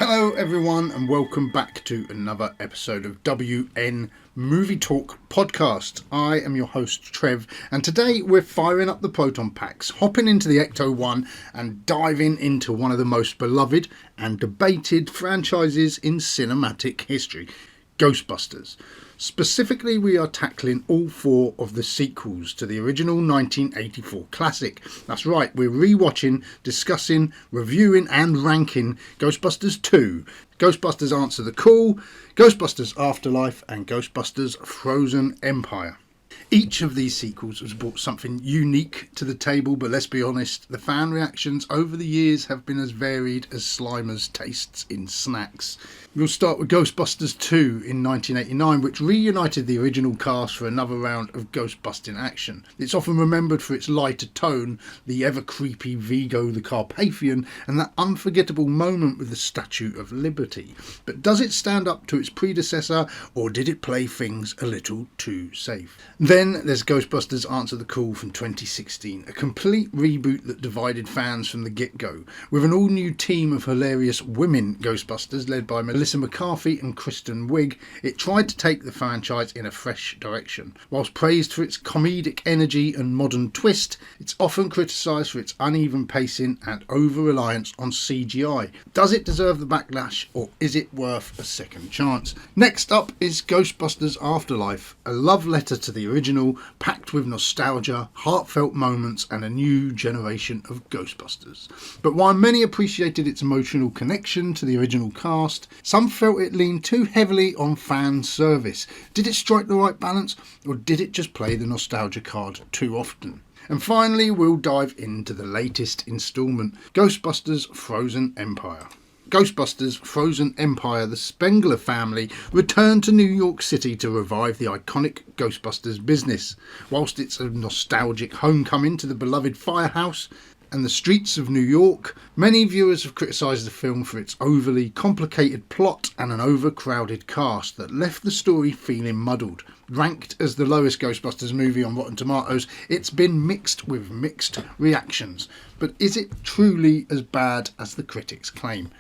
Hello everyone and welcome back to another episode of WN Movie Talk Podcast. I am your host Trev and today we're firing up the proton packs, hopping into the Ecto 1 and diving into one of the most beloved and debated franchises in cinematic history, Ghostbusters. Specifically, we are tackling all four of the sequels to the original 1984 classic. That's right, we're rewatching, discussing, reviewing and ranking Ghostbusters 2, Ghostbusters Answer the Call, Ghostbusters Afterlife and Ghostbusters Frozen Empire. Each of these sequels has brought something unique to the table, but let's be honest, the fan reactions over the years have been as varied as Slimer's tastes in snacks. We'll start with Ghostbusters 2 in 1989, which reunited the original cast for another round of ghost-busting action. It's often remembered for its lighter tone, the ever-creepy Vigo the Carpathian, and that unforgettable moment with the Statue of Liberty. But does it stand up to its predecessor, or did it play things a little too safe? Then there's Ghostbusters Answer the Call from 2016, a complete reboot that divided fans from the get-go, with an all-new team of hilarious women Ghostbusters led by Melissa McCarthy and Kristen Wiig. It tried to take the franchise in a fresh direction. Whilst praised for its comedic energy and modern twist, it's often criticised for its uneven pacing and over-reliance on CGI. Does it deserve the backlash, or is it worth a second chance? Next up is Ghostbusters Afterlife, a love letter to the original, packed with nostalgia, heartfelt moments and a new generation of Ghostbusters. But while many appreciated its emotional connection to the original cast, some felt it leaned too heavily on fan service. Did it strike the right balance, or did it just play the nostalgia card too often? And finally, we'll dive into the latest instalment, Ghostbusters Frozen Empire. Ghostbusters Frozen Empire, the Spengler family returned to New York City to revive the iconic Ghostbusters business. Whilst it's a nostalgic homecoming to the beloved firehouse and the streets of New York, many viewers have criticised the film for its overly complicated plot and an overcrowded cast that left the story feeling muddled. Ranked as the lowest Ghostbusters movie on Rotten Tomatoes, it's been mixed with mixed reactions. But is it truly as bad as the critics claim?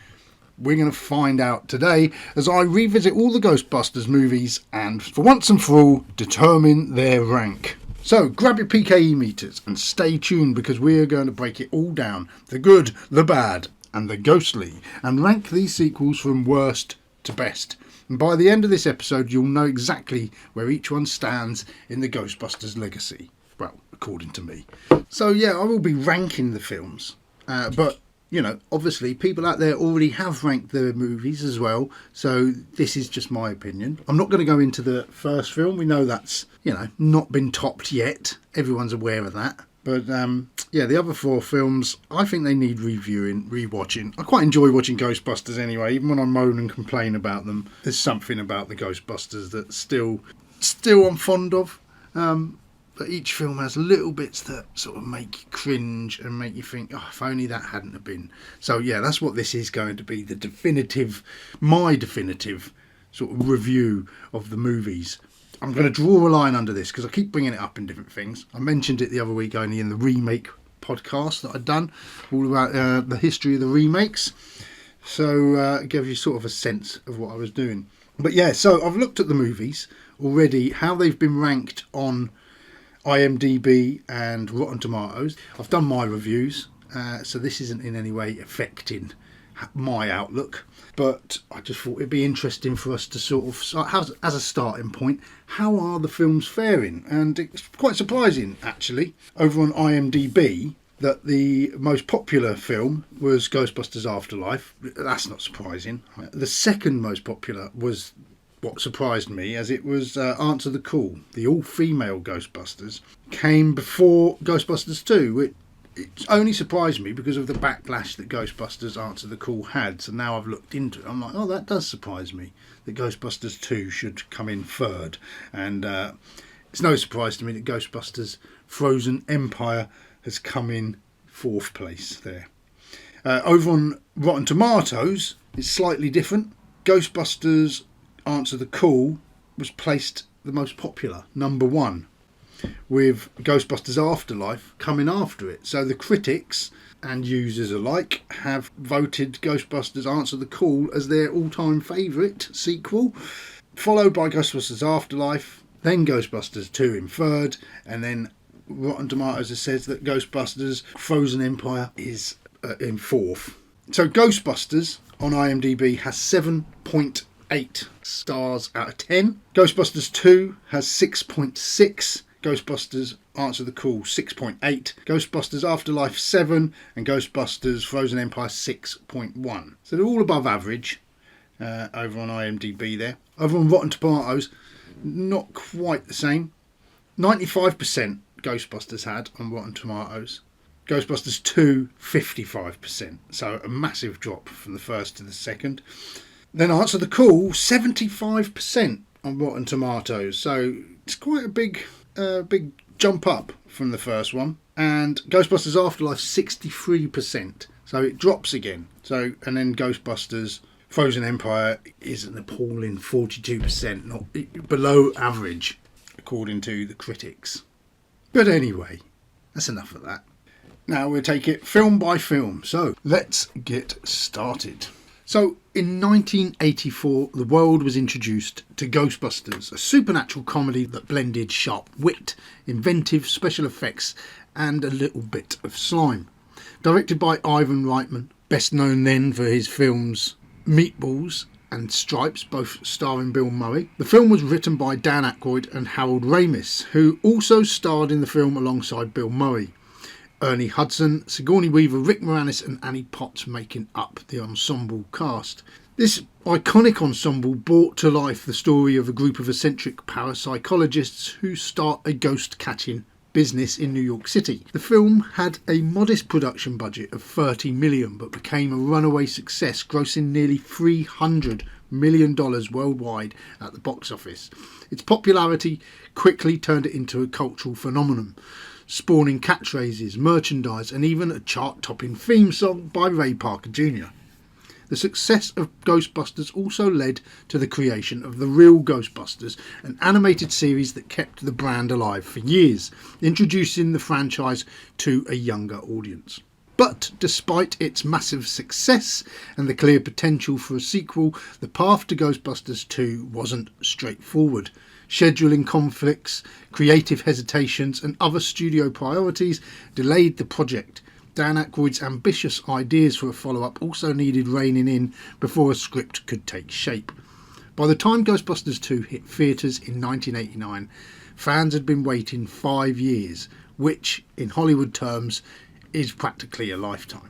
We're going to find out today as I revisit all the Ghostbusters movies and, for once and for all, determine their rank. So grab your PKE meters and stay tuned because we're going to break it all down, the good, the bad and the ghostly, and rank these sequels from worst to best. And by the end of this episode you'll know exactly where each one stands in the Ghostbusters legacy. Well, according to me. So yeah, I will be ranking the films, but you know, obviously people out there already have ranked their movies as well, so this is just my opinion. I'm not going to go into the first film. We know that's, you know, not been topped yet. Everyone's aware of that. But yeah, the other four films, I think they need reviewing, rewatching. I quite enjoy watching Ghostbusters anyway, even when I moan and complain about them. There's something about the Ghostbusters that still I'm fond of. But each film has little bits that sort of make you cringe and make you think, oh, if only that hadn't have been. So yeah, that's what this is going to be, my definitive sort of review of the movies. I'm going to draw a line under this because I keep bringing it up in different things. I mentioned it the other week only in the remake podcast that I'd done, all about the history of the remakes. So it gives you sort of a sense of what I was doing. But yeah, so I've looked at the movies already, how they've been ranked on IMDb and Rotten Tomatoes. I've done my reviews, so this isn't in any way affecting my outlook, but I just thought it'd be interesting for us to sort of, as a starting point, how are the films faring? And it's quite surprising actually, over on IMDb, that the most popular film was Ghostbusters Afterlife. That's not surprising. The second most popular was what surprised me, as it was Answer the Call. The all-female Ghostbusters came before Ghostbusters 2. It only surprised me because of the backlash that Ghostbusters Answer the Call had. So now I've looked into it, I'm like, oh, that does surprise me that Ghostbusters 2 should come in third. And it's no surprise to me that Ghostbusters Frozen Empire has come in fourth place there. Over on Rotten Tomatoes, it's slightly different. Ghostbusters Answer the Call was placed the most popular, number one. with Ghostbusters Afterlife coming after it. So the critics and users alike have voted Ghostbusters Answer the Call as their all-time favourite sequel, followed by Ghostbusters Afterlife, then Ghostbusters 2 in third, and then Rotten Tomatoes has said that Ghostbusters Frozen Empire is in fourth. So Ghostbusters on IMDb has 7.8 stars out of 10. Ghostbusters 2 has 6.6. Ghostbusters Answer the Call 6.8, Ghostbusters Afterlife 7, and Ghostbusters Frozen Empire 6.1. So they're all above average over on IMDb there. Over on Rotten Tomatoes, not quite the same. 95% Ghostbusters had on Rotten Tomatoes. Ghostbusters 2, 55%. So a massive drop from the first to the second. Then Answer the Call, 75% on Rotten Tomatoes. So it's quite a big jump up from the first one. And Ghostbusters Afterlife, 63%. So it drops again. And then Ghostbusters Frozen Empire is an appalling 42%, not below average, according to the critics. But anyway, that's enough of that. Now we'll take it film by film. So let's get started. So in 1984, the world was introduced to Ghostbusters, a supernatural comedy that blended sharp wit, inventive special effects, and a little bit of slime. Directed by Ivan Reitman, best known then for his films Meatballs and Stripes, both starring Bill Murray. The film was written by Dan Aykroyd and Harold Ramis, who also starred in the film alongside Bill Murray. Ernie Hudson, Sigourney Weaver, Rick Moranis and Annie Potts making up the ensemble cast. This iconic ensemble brought to life the story of a group of eccentric parapsychologists who start a ghost-catching business in New York City. The film had a modest production budget of $30 million but became a runaway success, grossing nearly $300 million worldwide at the box office. Its popularity quickly turned it into a cultural phenomenon, spawning catchphrases, merchandise and even a chart-topping theme song by Ray Parker Jr. The success of Ghostbusters also led to the creation of The Real Ghostbusters, an animated series that kept the brand alive for years, introducing the franchise to a younger audience. But despite its massive success and the clear potential for a sequel, the path to Ghostbusters 2 wasn't straightforward. Scheduling conflicts, creative hesitations and other studio priorities delayed the project. Dan Aykroyd's ambitious ideas for a follow-up also needed reining in before a script could take shape. By the time Ghostbusters 2 hit theatres in 1989, fans had been waiting 5 years, which, in Hollywood terms, is practically a lifetime.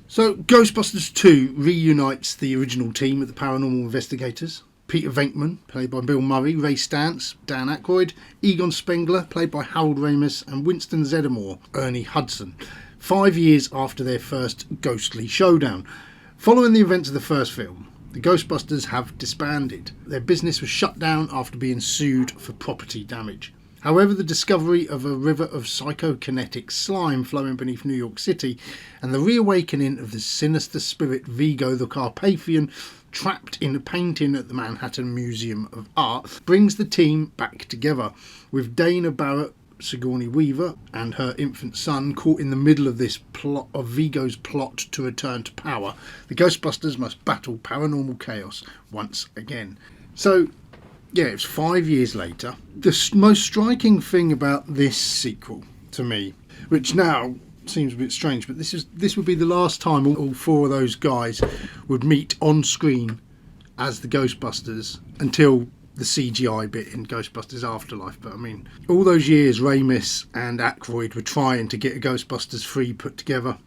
So Ghostbusters 2 reunites the original team of the paranormal investigators. Peter Venkman, played by Bill Murray, Ray Stantz, Dan Aykroyd, Egon Spengler, played by Harold Ramis, and Winston Zeddemore, Ernie Hudson, 5 years after their first ghostly showdown. Following the events of the first film, the Ghostbusters have disbanded. Their business was shut down after being sued for property damage. However, the discovery of a river of psychokinetic slime flowing beneath New York City and the reawakening of the sinister spirit Vigo the Carpathian, trapped in a painting at the Manhattan Museum of Art, brings the team back together, with Dana Barrett, Sigourney Weaver, and her infant son caught in the middle of this plot of Vigo's plot to return to power. The Ghostbusters must battle paranormal chaos once again. So, yeah, it's 5 years later. The most striking thing about this sequel, to me, which now seems a bit strange, but this would be the last time all four of those guys would meet on screen as the Ghostbusters until the CGI bit in Ghostbusters Afterlife. But I mean, all those years Ramis and Aykroyd were trying to get a Ghostbusters 3 put together.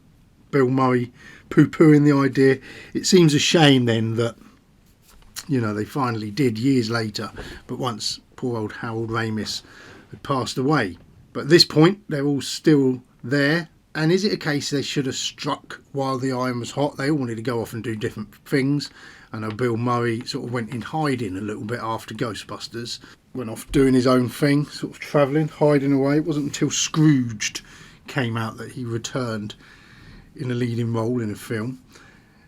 Bill Murray poo-pooing the idea. It seems a shame then that, you know, they finally did years later, but once poor old Harold Ramis had passed away. But at this point, they're all still there. And is it a case they should have struck while the iron was hot? They all wanted to go off and do different things. I know Bill Murray sort of went in hiding a little bit after Ghostbusters. Went off doing his own thing, sort of travelling, hiding away. It wasn't until Scrooged came out that he returned in a leading role in a film.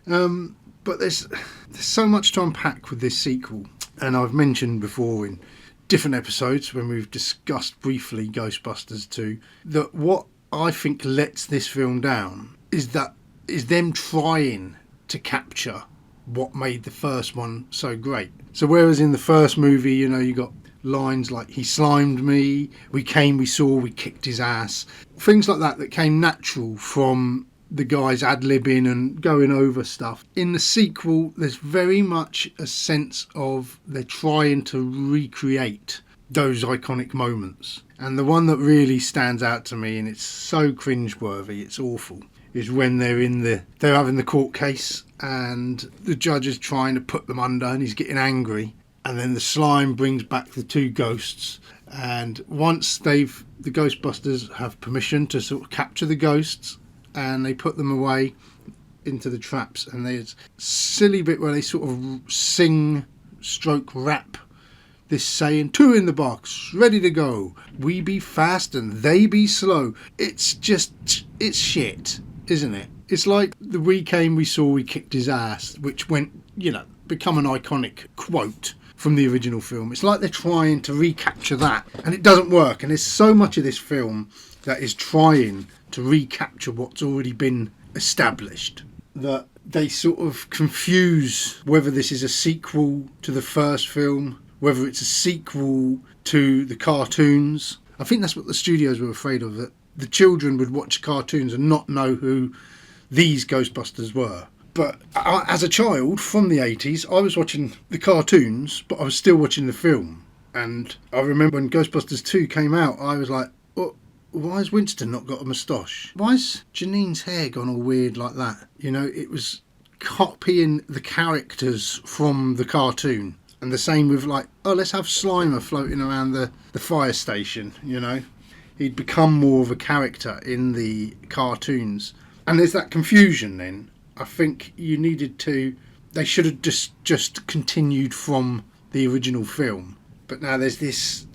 But there's so much to unpack with this sequel. And I've mentioned before in different episodes when we've discussed briefly Ghostbusters 2, that what I think lets this film down is them trying to capture what made the first one so great. So whereas in the first movie, you got lines like, he slimed me, we came, we saw, we kicked his ass, things like that came natural from the guys ad-libbing and going over stuff. In the sequel, there's very much a sense of they're trying to recreate those iconic moments. And the one that really stands out to me, and it's so cringeworthy, it's awful, is when they're having the court case and the judge is trying to put them under and he's getting angry. And then the slime brings back the two ghosts. And once the Ghostbusters have permission to sort of capture the ghosts, and they put them away into the traps, and there's a silly bit where they sort of sing stroke rap this saying, 2 in the box, ready to go, we be fast and they be slow. It's shit, isn't it? It's like the we came, we saw, we kicked his ass, which went, become an iconic quote from the original film. It's like they're trying to recapture that, and it doesn't work. And there's so much of this film that is trying to recapture what's already been established, that they sort of confuse whether this is a sequel to the first film, whether it's a sequel to the cartoons. I think that's what the studios were afraid of, that the children would watch cartoons and not know who these Ghostbusters were. But as a child from the 80s, I was watching the cartoons, but I was still watching the film. And I remember when Ghostbusters 2 came out, I was like, why has Winston not got a moustache? Why has Janine's hair gone all weird like that? It was copying the characters from the cartoon. And the same with let's have Slimer floating around the fire station, He'd become more of a character in the cartoons. And there's that confusion then. I think they should have just continued from the original film. But now there's this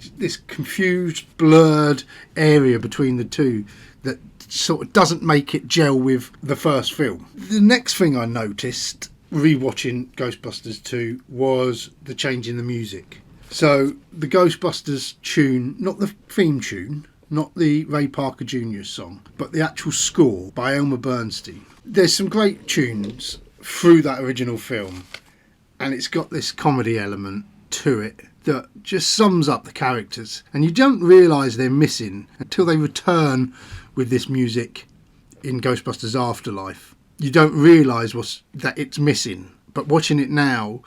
confused, blurred area between the two that sort of doesn't make it gel with the first film. The next thing I noticed rewatching Ghostbusters 2 was the change in the music. So the Ghostbusters tune, not the theme tune, not the Ray Parker Jr. song, but the actual score by Elmer Bernstein. There's some great tunes through that original film, and it's got this comedy element to it that just sums up the characters, and you don't realise they're missing until they return with this music in Ghostbusters Afterlife. You don't realise that it's missing, but watching it now,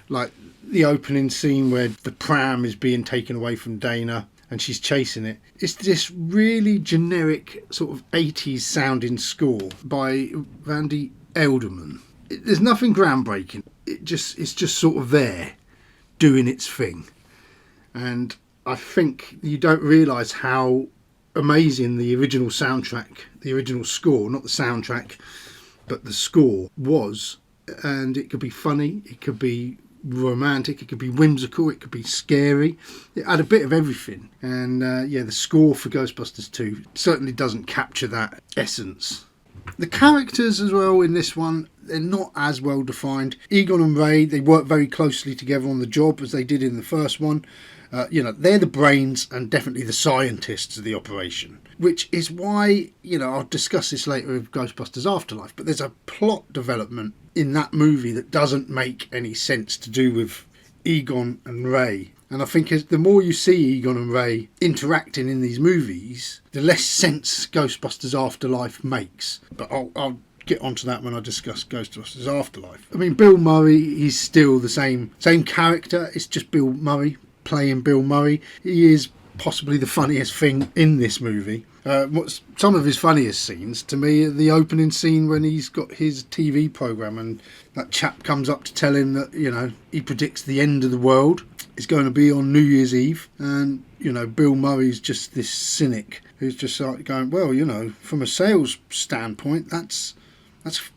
like the opening scene where the pram is being taken away from Dana and she's chasing it, it's this really generic sort of 80s sounding score by Randy Elderman. There's nothing groundbreaking, it's just sort of there doing its thing. And I think you don't realise how amazing the original soundtrack, the original score, not the soundtrack, but the score was. And it could be funny, it could be romantic, it could be whimsical, it could be scary. It had a bit of everything. And the score for Ghostbusters 2 certainly doesn't capture that essence. The characters as well in this one, they're not as well defined. Egon and Ray, they work very closely together on the job as they did in the first one. They're the brains and definitely the scientists of the operation, which is why, I'll discuss this later with Ghostbusters Afterlife, but there's a plot development in that movie that doesn't make any sense to do with Egon and Ray. And I think the more you see Egon and Ray interacting in these movies, the less sense Ghostbusters Afterlife makes. But I'll get onto that when I discuss Ghostbusters Afterlife. I mean, Bill Murray, he's still the same character. It's just Bill Murray playing Bill Murray. He is possibly the funniest thing in this movie. Some of his funniest scenes to me are the opening scene when he's got his TV programme and that chap comes up to tell him that, he predicts the end of the world is going to be on New Year's Eve. And, Bill Murray's just this cynic who's just like going, well, from a sales standpoint, that's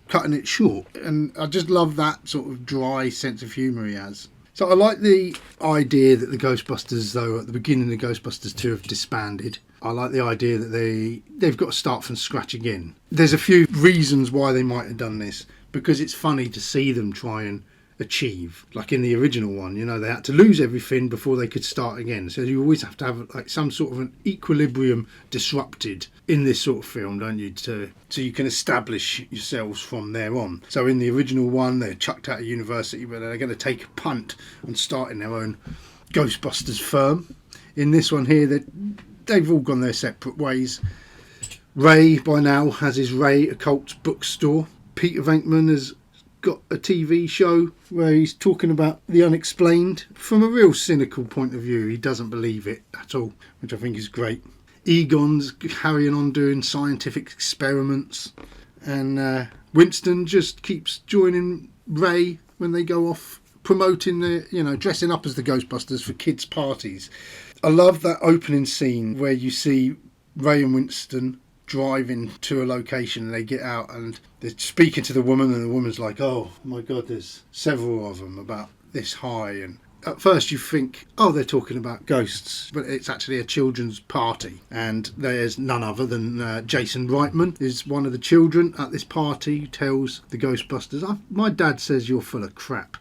cutting it short. And I just love that sort of dry sense of humour he has. So I like the idea that the Ghostbusters, though, at the beginning of Ghostbusters 2 have disbanded. I like the idea that they've got to start from scratch again. There's a few reasons why they might have done this, because it's funny to see them try and achieve. Like in the original one, they had to lose everything before they could start again. So you always have to have like some sort of an equilibrium disrupted in this sort of film, don't you? So you can establish yourselves from there on. So in the original one, they're chucked out of university, but they're going to take a punt and start in their own Ghostbusters firm. In this one here, they've all gone their separate ways. Ray by now has his Ray Occult bookstore. Peter Venkman has got a TV show where he's talking about the unexplained from a real cynical point of view. He doesn't believe it at all, which I think is great. Egon's carrying on doing scientific experiments, and Winston just keeps joining Ray when they go off promoting dressing up as the Ghostbusters for kids' parties. I love that opening scene where you see Ray and Winston driving to a location, and they get out and they're speaking to the woman, and the woman's like, oh my god, there's several of them about this high. And at first you think, oh, they're talking about ghosts, but it's actually a children's party, and there's none other than Jason Reitman is one of the children at this party who tells the Ghostbusters, my dad says you're full of crap.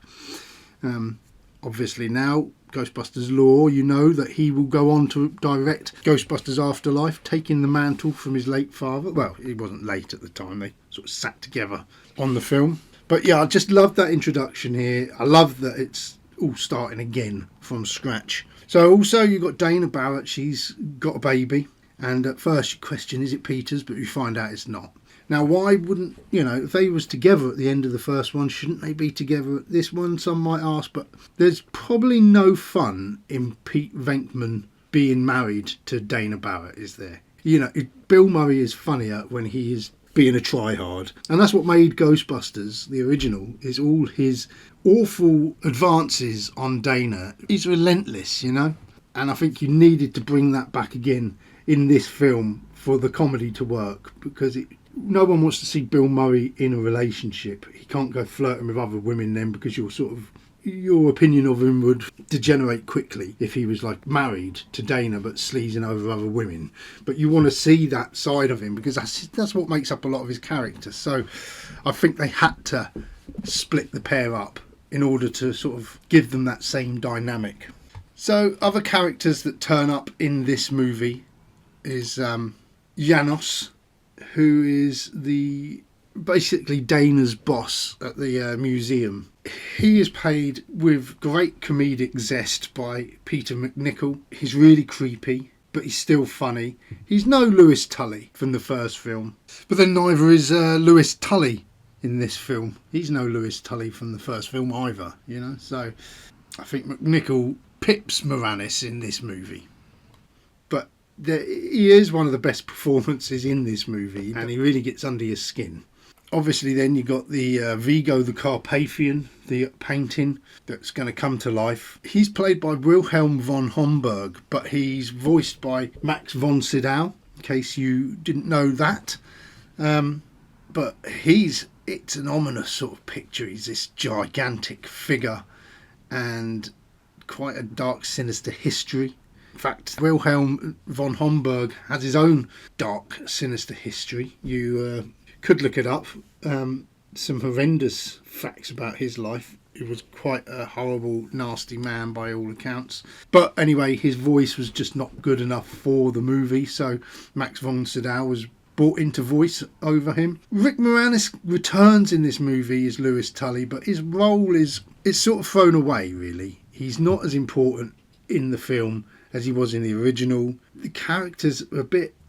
Obviously now, Ghostbusters lore, you know that he will go on to direct Ghostbusters Afterlife, taking the mantle from his late father. Well, he wasn't late at the time, they sort of sat together on the film. But yeah, I just love that introduction here. I love that it's all starting again from scratch. So also you've got Dana Barrett, she's got a baby, and at first you question, is it Peter's? But you find out it's not. Now, why wouldn't, if they was together at the end of the first one, shouldn't they be together at this one? Some might ask, but there's probably no fun in Pete Venkman being married to Dana Barrett, is there? Bill Murray is funnier when he is being a tryhard. And that's what made Ghostbusters, the original, is all his awful advances on Dana. He's relentless, And I think you needed to bring that back again in this film for the comedy to work, because no one wants to see Bill Murray in a relationship. He can't go flirting with other women then, because your opinion of him would degenerate quickly if he was like married to Dana but sleazing over other women. But you want to see that side of him, because that's what makes up a lot of his character. So I think they had to split the pair up in order to sort of give them that same dynamic. So other characters that turn up in this movie is Janos, who is basically Dana's boss at the museum. He is played with great comedic zest by Peter MacNicol. He's really creepy, but he's still funny. He's no Lewis Tully from the first film, but then neither is Lewis Tully in this film. He's no Lewis Tully from the first film either, So I think MacNicol pips Moranis in this movie. But he is one of the best performances in this movie, and he really gets under your skin. Obviously then you got the Vigo the Carpathian, the painting that's going to come to life. He's played by Wilhelm von Homburg, but he's voiced by Max von Sydow, in case you didn't know that. But it's an ominous sort of picture. He's this gigantic figure and quite a dark, sinister history. In fact, Wilhelm von Homburg has his own dark, sinister history. You could look it up. Some horrendous facts about his life. He was quite a horrible, nasty man by all accounts. But anyway, his voice was just not good enough for the movie, so Max von Sydow was brought in to voice over him. Rick Moranis returns in this movie as Lewis Tully, but his role is sort of thrown away, really. He's not as important in the film as he was in the original. The character's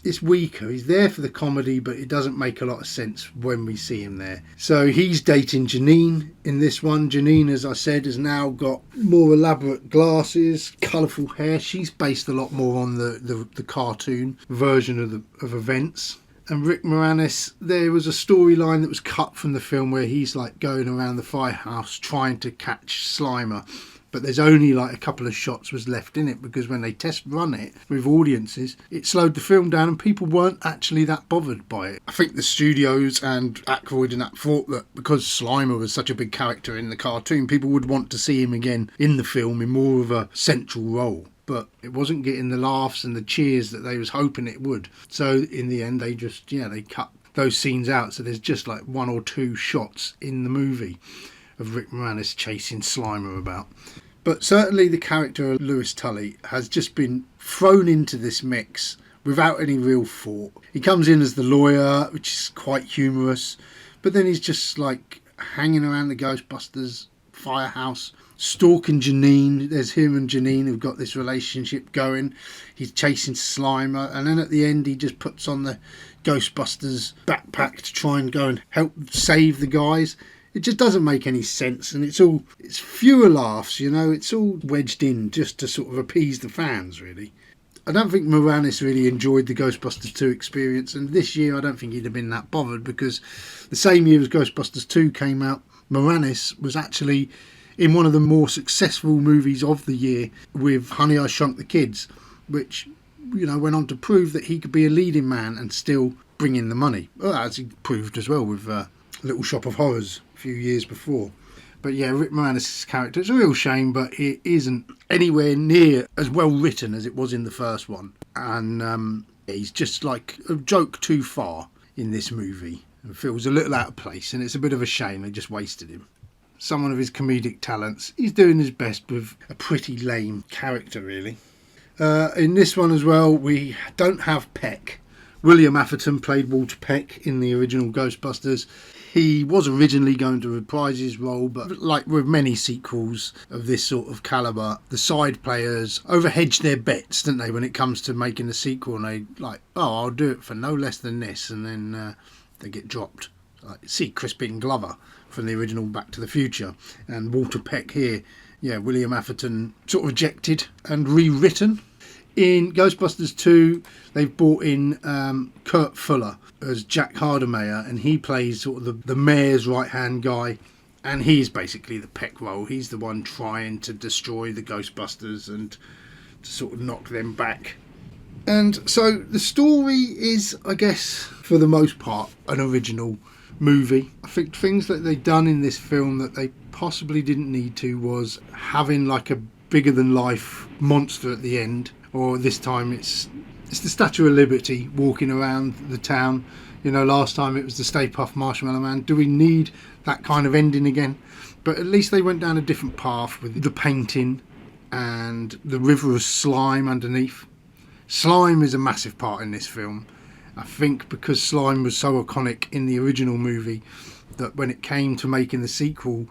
it's weaker. He's there for the comedy, but it doesn't make a lot of sense when we see him there. So he's dating Janine in this one. Janine, as I said, has now got more elaborate glasses, colourful hair. She's based a lot more on the cartoon version of events. And Rick Moranis, there was a storyline that was cut from the film where he's like going around the firehouse trying to catch Slimer. But there's only like a couple of shots was left in it, because when they test run it with audiences, it slowed the film down and people weren't actually that bothered by it. I think the studios and Aykroyd and that thought that because Slimer was such a big character in the cartoon, people would want to see him again in the film in more of a central role. But it wasn't getting the laughs and the cheers that they was hoping it would. So in the end, they just, they cut those scenes out. So there's just like one or two shots in the movie. of Rick Moranis chasing Slimer about. But certainly the character of Lewis Tully has just been thrown into this mix without any real thought. He comes in as the lawyer, which is quite humorous, but then he's just like hanging around the Ghostbusters firehouse, stalking Janine. There's him and Janine who've got this relationship going. He's chasing Slimer, and then at the end he just puts on the Ghostbusters backpack to try and go and help save the guys. It just doesn't make any sense, and it's fewer laughs, you know. It's all wedged in just to sort of appease the fans, really. I don't think Moranis really enjoyed the Ghostbusters 2 experience, and this year I don't think he'd have been that bothered, because the same year as Ghostbusters 2 came out, Moranis was actually in one of the more successful movies of the year with Honey, I Shrunk the Kids, which, you know, went on to prove that he could be a leading man and still bring in the money, as he proved as well with Little Shop of Horrors a few years before. But yeah, Rick Moranis' character, it's a real shame, but it isn't anywhere near as well written as it was in the first one. And he's just like a joke too far in this movie. It feels a little out of place, and it's a bit of a shame they just wasted him. Someone of his comedic talents, he's doing his best with a pretty lame character, really. In this one as well, we don't have Peck. William Atherton played Walter Peck in the original Ghostbusters. He was originally going to reprise his role, but like with many sequels of this sort of calibre, the side players overhedge their bets, don't they, when it comes to making a sequel, and they like, oh, I'll do it for no less than this, and then they get dropped. Like, see Crispin Glover from the original Back to the Future, and Walter Peck here. Yeah, William Atherton sort of rejected and rewritten. In Ghostbusters 2, they've brought in Kurt Fuller as Jack Hardemeyer, and he plays sort of the mayor's right-hand guy, and he's basically the Peck role. He's the one trying to destroy the Ghostbusters and to sort of knock them back. And so the story is, I guess, for the most part, an original movie. I think things that they've done in this film that they possibly didn't need to was having like a bigger-than-life monster at the end. Or this time it's the Statue of Liberty walking around the town. You know, last time it was the Stay Puft Marshmallow Man. Do we need that kind of ending again? But at least they went down a different path with the painting and the river of slime underneath. Slime is a massive part in this film. I think because slime was so iconic in the original movie that when it came to making the sequel,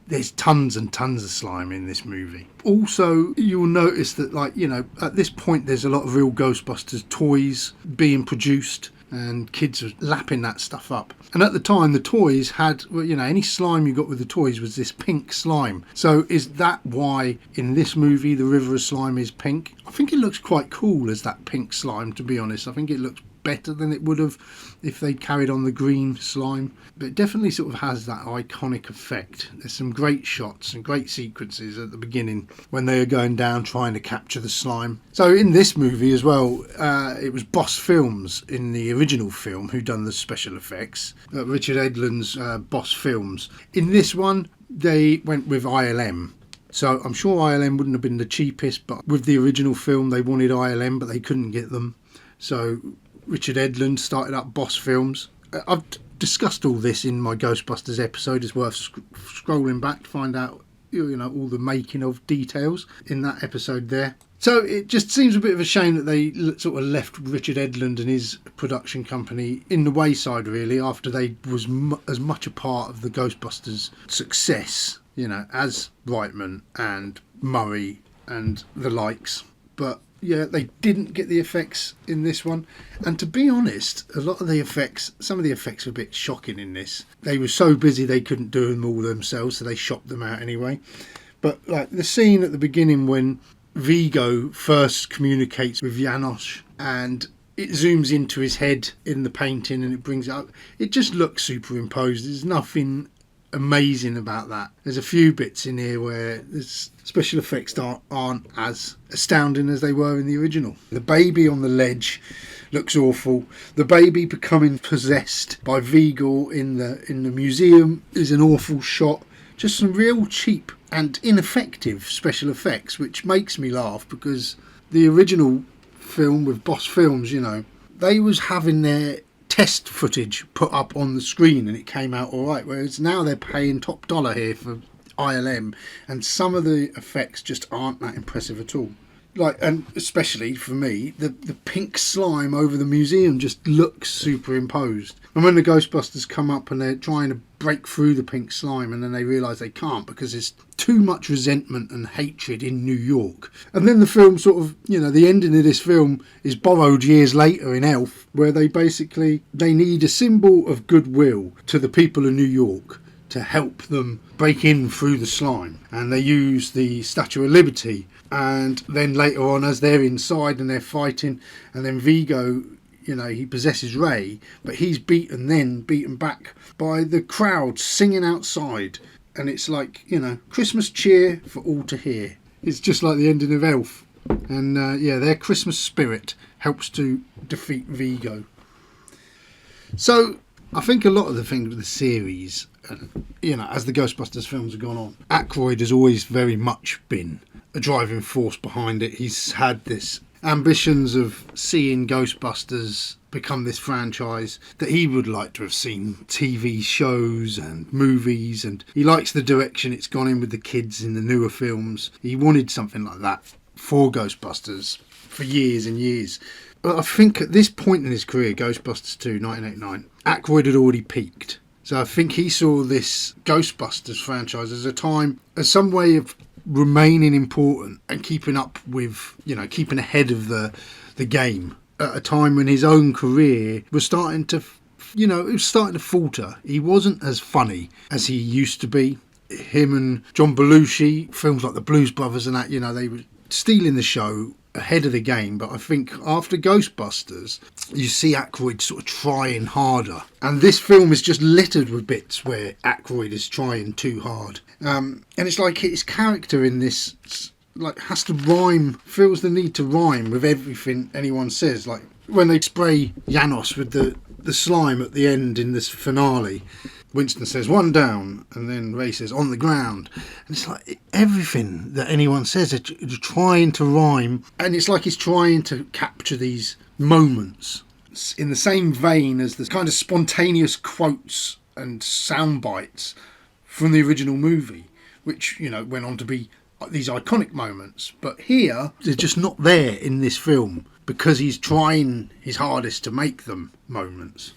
there's tons and tons of slime in this movie. Also, you'll notice that, like, you know, at this point there's a lot of real Ghostbusters toys being produced, and kids are lapping that stuff up. And at the time, the toys had, well, you know, any slime you got with the toys was this pink slime. So is that why in this movie the River of Slime is pink? I think it looks quite cool as that pink slime, to be honest. I think it looks better than it would have if they carried on the green slime, but it definitely sort of has that iconic effect. There's some great shots and great sequences at the beginning when they are going down trying to capture the slime. So in this movie as well, it was Boss Films in the original film who done the special effects, Richard Edlund's Boss Films. In this one they went with ILM. So I'm sure ILM wouldn't have been the cheapest, but with the original film they wanted ILM but they couldn't get them, so Richard Edlund started up Boss Films. I've discussed all this in my Ghostbusters episode. It's worth scrolling back to find out, you know, all the making of details in that episode there. So it just seems a bit of a shame that they sort of left Richard Edlund and his production company in the wayside, really, after they was as much a part of the Ghostbusters success, you know, as Reitman and Murray and the likes. But yeah, they didn't get the effects in this one. And to be honest, a lot of the effects, some of the effects were a bit shocking in this. They were so busy they couldn't do them all themselves, so they shopped them out anyway. But like the scene at the beginning when Vigo first communicates with Janosch and it zooms into his head in the painting and it brings it up, it just looks superimposed. There's nothing amazing about that. There's a few bits in here where the special effects aren't as astounding as they were in the original. The baby on the ledge looks awful. The baby becoming possessed by Vigo in the museum is an awful shot. Just some real cheap and ineffective special effects, which makes me laugh because the original film with Boss Films, you know, they was having their test footage put up on the screen and it came out all right, whereas now they're paying top dollar here for ILM, and some of the effects just aren't that impressive at all. Like, and especially for me, the pink slime over the museum just looks superimposed. And when the Ghostbusters come up and they're trying to break through the pink slime, and then they realise they can't because there's too much resentment and hatred in New York. And then the film sort of, the ending of this film is borrowed years later in Elf, where they need a symbol of goodwill to the people of New York to help them break in through the slime. And they use the Statue of Liberty. And then later on, as they're inside and they're fighting, and then Vigo, he possesses Ray, but he's beaten back by the crowd singing outside. And it's like, Christmas cheer for all to hear. It's just like the ending of Elf. And their Christmas spirit helps to defeat Vigo. So I think a lot of the things with the series, as the Ghostbusters films have gone on, Aykroyd has always very much been a driving force behind it. He's had this ambitions of seeing Ghostbusters become this franchise that he would like to have seen TV shows and movies, and he likes the direction it's gone in with the kids in the newer films. He wanted something like that for Ghostbusters for years and years. But I think at this point in his career, Ghostbusters II, 1989, Aykroyd had already peaked. So I think he saw this Ghostbusters franchise as some way of remaining important and keeping up with, keeping ahead of the game at a time when his own career was starting to, falter. He wasn't as funny as he used to be. Him and John Belushi, films like The Blues Brothers and that, they were stealing the show ahead of the game. But I think after Ghostbusters, you see Aykroyd sort of trying harder, and this film is just littered with bits where Aykroyd is trying too hard, and it's like his character in this has to feels the need to rhyme with everything anyone says. Like when they spray Janos with the slime at the end in this finale, Winston says, "1 down," and then Ray says, "on the ground." And it's like everything that anyone says, they're trying to rhyme. And it's like he's trying to capture these moments in the same vein as the kind of spontaneous quotes and sound bites from the original movie, which, went on to be these iconic moments. But here, they're just not there in this film because he's trying his hardest to make them moments.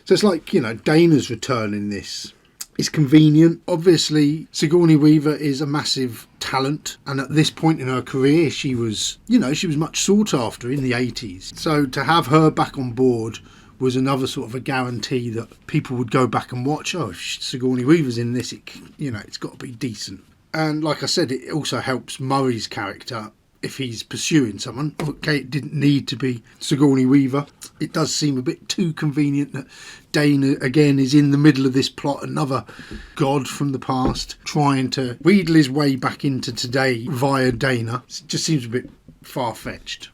So it's like, Dana's return in this is convenient. Obviously, Sigourney Weaver is a massive talent, and at this point in her career, she was much sought after in the 80s. So to have her back on board was another sort of a guarantee that people would go back and watch. Oh, if Sigourney Weaver's in this, it's got to be decent. And like I said, it also helps Murray's character if he's pursuing someone. Okay, it didn't need to be Sigourney Weaver. It does seem a bit too convenient that Dana, again, is in the middle of this plot, another god from the past, trying to wheedle his way back into today via Dana. It just seems a bit far-fetched.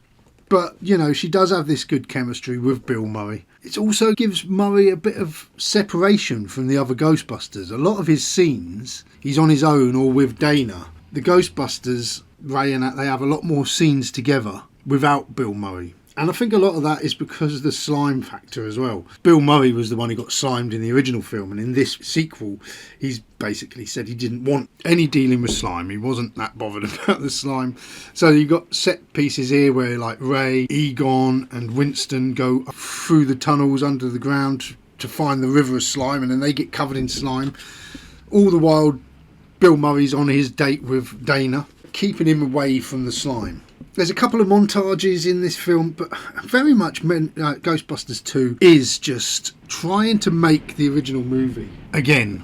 But, she does have this good chemistry with Bill Murray. It also gives Murray a bit of separation from the other Ghostbusters. A lot of his scenes, he's on his own or with Dana. The Ghostbusters, Ray and that, they have a lot more scenes together without Bill Murray. And I think a lot of that is because of the slime factor as well. Bill Murray was the one who got slimed in the original film, and in this sequel, he's basically said he didn't want any dealing with slime. He wasn't that bothered about the slime. So you've got set pieces here where like Ray, Egon and Winston go through the tunnels under the ground to find the river of slime, and then they get covered in slime. All the while, Bill Murray's on his date with Dana, keeping him away from the slime. There's a couple of montages in this film, but very much Ghostbusters 2 is just trying to make the original movie. Again,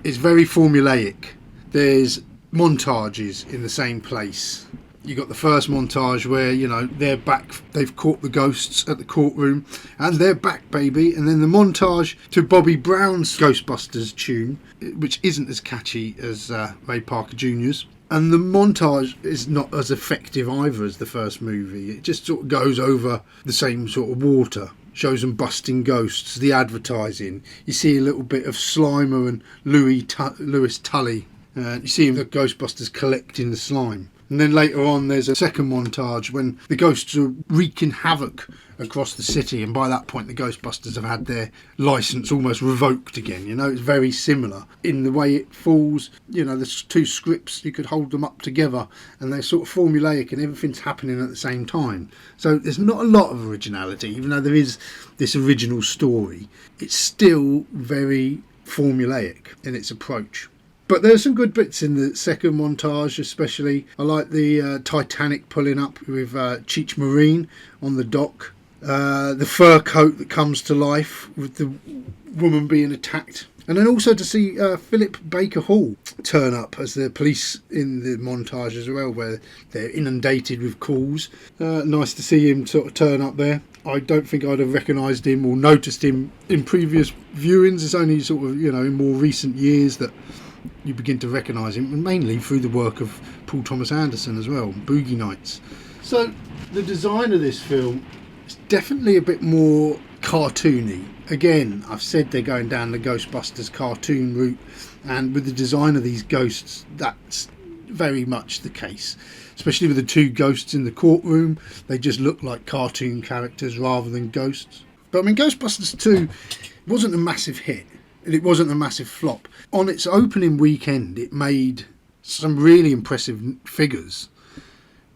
it's very formulaic. There's montages in the same place. You got the first montage where, they're back, they've caught the ghosts at the courtroom, and they're back, baby. And then the montage to Bobby Brown's Ghostbusters tune, which isn't as catchy as Ray Parker Jr.'s. And the montage is not as effective either as the first movie. It just sort of goes over the same sort of water. Shows them busting ghosts, the advertising. You see a little bit of Slimer and Louis Tully. You see the Ghostbusters collecting the slime. And then later on there's a second montage when the ghosts are wreaking havoc across the city, and by that point the Ghostbusters have had their licence almost revoked again. It's very similar in the way it falls. There's two scripts, you could hold them up together and they're sort of formulaic and everything's happening at the same time. So there's not a lot of originality, even though there is this original story. It's still very formulaic in its approach. But there's some good bits in the second montage, especially. I like the Titanic pulling up with Cheech Marine on the dock. The fur coat that comes to life with the woman being attacked. And then also to see Philip Baker Hall turn up as the police in the montage as well, where they're inundated with calls. Nice to see him sort of turn up there. I don't think I'd have recognised him or noticed him in previous viewings. It's only sort of, in more recent years that you begin to recognise him, and mainly through the work of Paul Thomas Anderson as well, Boogie Nights. So the design of this film is definitely a bit more cartoony. Again, I've said they're going down the Ghostbusters cartoon route, and with the design of these ghosts, that's very much the case. Especially with the two ghosts in the courtroom, they just look like cartoon characters rather than ghosts. But I mean, Ghostbusters 2 wasn't a massive hit. It wasn't a massive flop. On its opening weekend, it made some really impressive figures,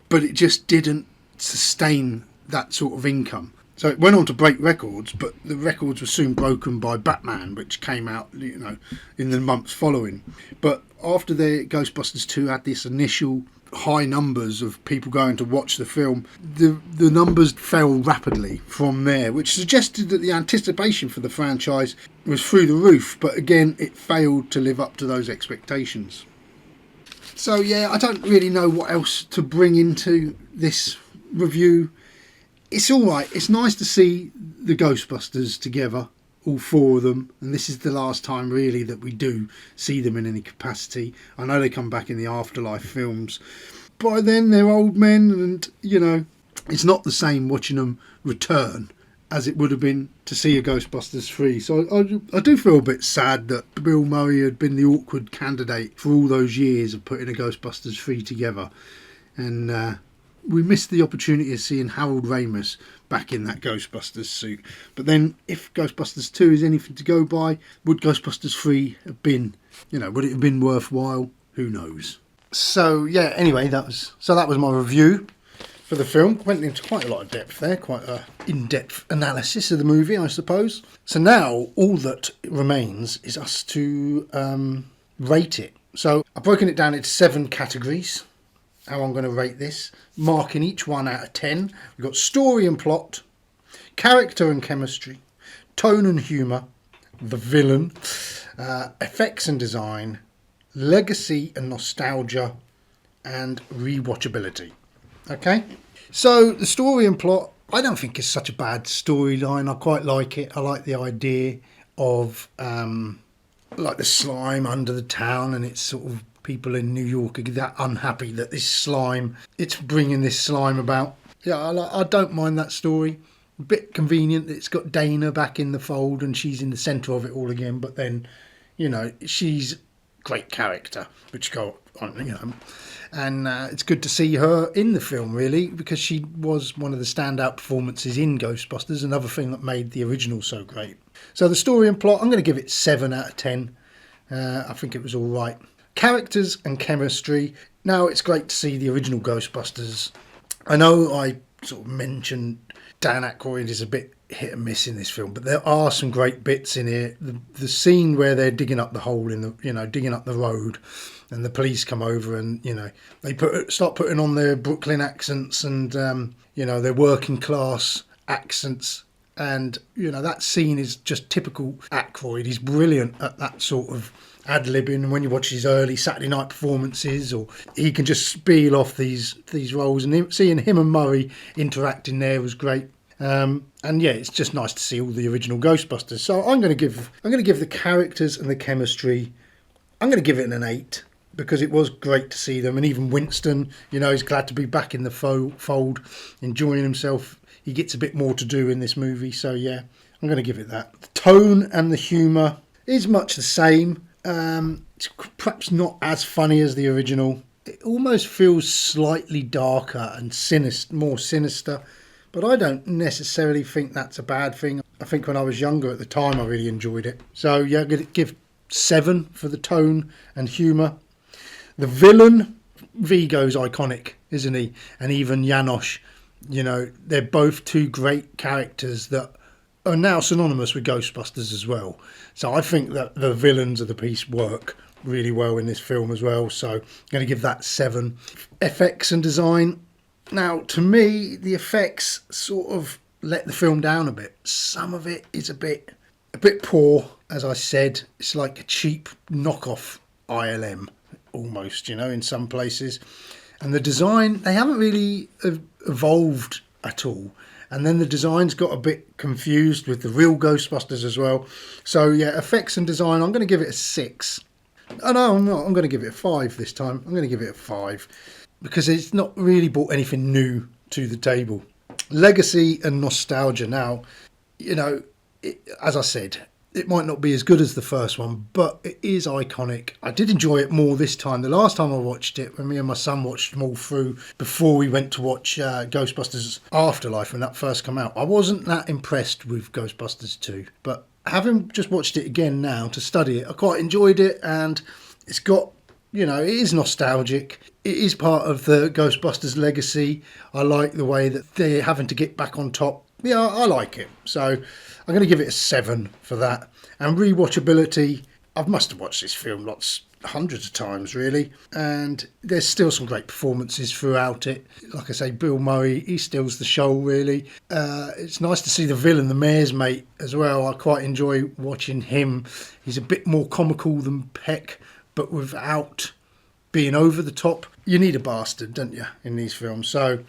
but it just didn't sustain that sort of income. So it went on to break records, but the records were soon broken by Batman, which came out, in the months following. But after the Ghostbusters 2 had this initial high numbers of people going to watch the film, the numbers fell rapidly from there, which suggested that the anticipation for the franchise was through the roof, but again it failed to live up to those expectations. So yeah, I don't really know what else to bring into this review. It's alright, it's nice to see the Ghostbusters together, all four of them, and this is the last time really that we do see them in any capacity. I know they come back in the Afterlife films. By then they're old men, and it's not the same watching them return as it would have been to see a Ghostbusters 3. So I do feel a bit sad that Bill Murray had been the awkward candidate for all those years of putting a Ghostbusters 3 together, and we missed the opportunity of seeing Harold Ramis back in that Ghostbusters suit. But then, if Ghostbusters 2 is anything to go by, would Ghostbusters 3 have been, would it have been worthwhile? Who knows? So yeah, anyway, that was my review for the film. Went into quite a lot of depth there, quite a in-depth analysis of the movie, I suppose. So now all that remains is us to rate it. So I've broken it down into 7 categories. How I'm going to rate this, marking each one out of 10. We've got story and plot, character and chemistry, tone and humour, the villain, effects and design, legacy and nostalgia, and rewatchability. Okay, so the story and plot, I don't think it's such a bad storyline. I quite like it. I like the idea of like the slime under the town, and it's sort of people in New York are that unhappy that it's bringing this slime about. Yeah, I don't mind that story. A bit convenient that it's got Dana back in the fold and she's in the centre of it all again, but then, she's a great character, which go on, and it's good to see her in the film, really, because she was one of the standout performances in Ghostbusters, another thing that made the original so great. So the story and plot, I'm going to give it 7 out of 10. I think it was all right. Characters and chemistry. Now, it's great to see the original Ghostbusters. I know I sort of mentioned Dan Aykroyd is a bit hit and miss in this film, but there are some great bits in here. The scene where they're digging up the hole in the, digging up the road, and the police come over and, they start putting on their Brooklyn accents and, their working class accents. And, that scene is just typical Aykroyd. He's brilliant at that sort of ad-libbing. When you watch his early Saturday night performances, or he can just spiel off these roles, and seeing him and Murray interacting there was great. And yeah, it's just nice to see all the original Ghostbusters. So I'm going to give the characters and the chemistry, I'm going to give it an 8, because it was great to see them. And even Winston, he's glad to be back in the fold, enjoying himself. He gets a bit more to do in this movie, so yeah, I'm going to give it that. The tone and the humour is much the same. It's perhaps not as funny as the original, It almost feels slightly darker and more sinister, but I don't necessarily think that's a bad thing. I think when I was younger at the time, I really enjoyed it. So yeah, I'm going to give 7 for the tone and humour. The villain, Vigo's iconic, isn't he? And even Janosch, they're both two great characters that are now synonymous with Ghostbusters as well. So I think that the villains of the piece work really well in this film as well. So I'm going to give that 7. FX and design. Now, to me, the effects sort of let the film down a bit. Some of it is a bit poor. As I said, it's like a cheap knockoff ILM almost, in some places. And the design, they haven't really evolved at all. And then the design's got a bit confused with the real Ghostbusters as well. So yeah, effects and design, I'm going to give it a 6. Oh no, I'm not. I'm going to give it a 5 this time. I'm going to give it a 5 because it's not really brought anything new to the table. Legacy and nostalgia. Now, as I said, it might not be as good as the first one, but it is iconic. I did enjoy it more this time. The last time I watched it, when me and my son watched them all through before we went to watch Ghostbusters Afterlife when that first came out, I wasn't that impressed with Ghostbusters 2. But having just watched it again now to study it, I quite enjoyed it, and it's got, it is nostalgic. It is part of the Ghostbusters legacy. I like the way that they're having to get back on top. Yeah, I like it. So I'm going to give it a 7 for that. And rewatchability, I must have watched this film hundreds of times really, and there's still some great performances throughout it. Like I say, Bill Murray, he steals the show really. It's nice to see the villain, the mayor's mate, as well. I quite enjoy watching him. He's a bit more comical than Peck, but without being over the top. You need a bastard, don't you, in these films? So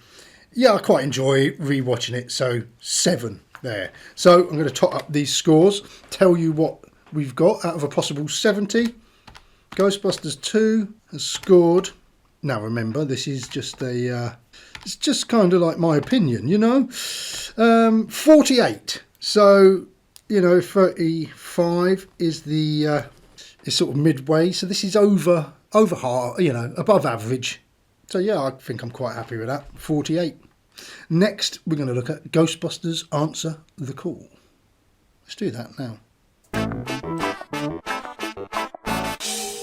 yeah, I quite enjoy rewatching it. So 7 there. So I'm going to tot up these scores, tell you what we've got out of a possible 70. Ghostbusters 2 has scored. Now remember, this is just it's just kind of like my opinion, 48. So 35 is the is sort of midway. So this is over half, above average. So yeah, I think I'm quite happy with that. 48. Next, we're going to look at Ghostbusters Answer the Call. Let's do that now.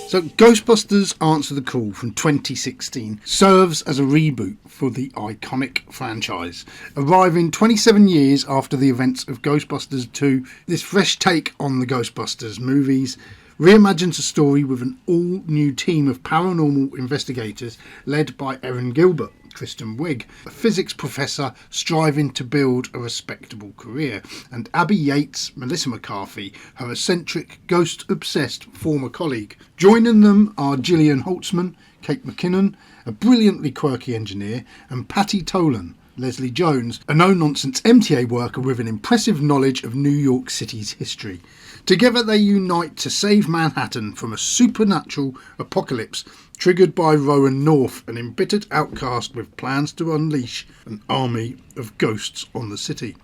So Ghostbusters Answer the Call from 2016 serves as a reboot for the iconic franchise. Arriving 27 years after the events of Ghostbusters 2, this fresh take on the Ghostbusters movies reimagines a story with an all-new team of paranormal investigators led by Erin Gilbert, Kristen Wiig, a physics professor striving to build a respectable career, and Abby Yates, Melissa McCarthy, her eccentric, ghost-obsessed former colleague. Joining them are Gillian Holtzman, Kate McKinnon, a brilliantly quirky engineer, and Patty Tolan, Leslie Jones, a no-nonsense MTA worker with an impressive knowledge of New York City's history. Together they unite to save Manhattan from a supernatural apocalypse triggered by Rowan North, an embittered outcast with plans to unleash an army of ghosts on the city.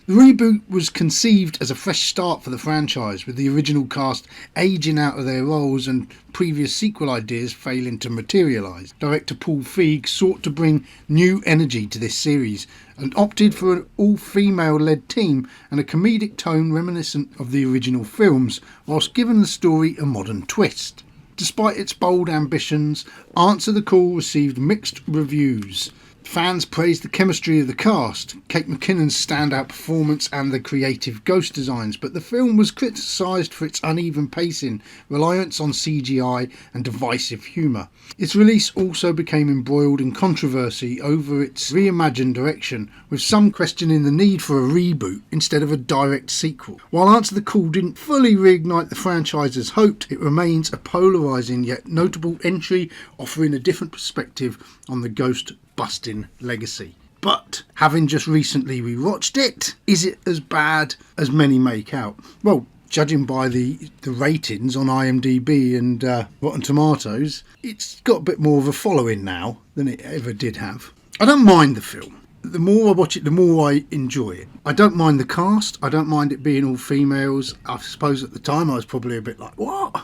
The reboot was conceived as a fresh start for the franchise, with the original cast aging out of their roles and previous sequel ideas failing to materialise. Director Paul Feig sought to bring new energy to this series and opted for an all-female led team and a comedic tone reminiscent of the original films, whilst giving the story a modern twist. Despite its bold ambitions, Answer the Call received mixed reviews. Fans praised the chemistry of the cast, Kate McKinnon's standout performance and the creative ghost designs, but the film was criticised for its uneven pacing, reliance on CGI and divisive humour. Its release also became embroiled in controversy over its reimagined direction, with some questioning the need for a reboot instead of a direct sequel. While Answer the Call didn't fully reignite the franchise as hoped, it remains a polarising yet notable entry, offering a different perspective on the ghost-busting legacy. But having just recently rewatched it, is it as bad as many make out? Well, judging by the ratings on IMDb and Rotten Tomatoes, it's got a bit more of a following now than it ever did have. I don't mind the film. The more I watch it, the more I enjoy it. I don't mind the cast. I don't mind it being all females. I suppose at the time I was probably a bit like, what?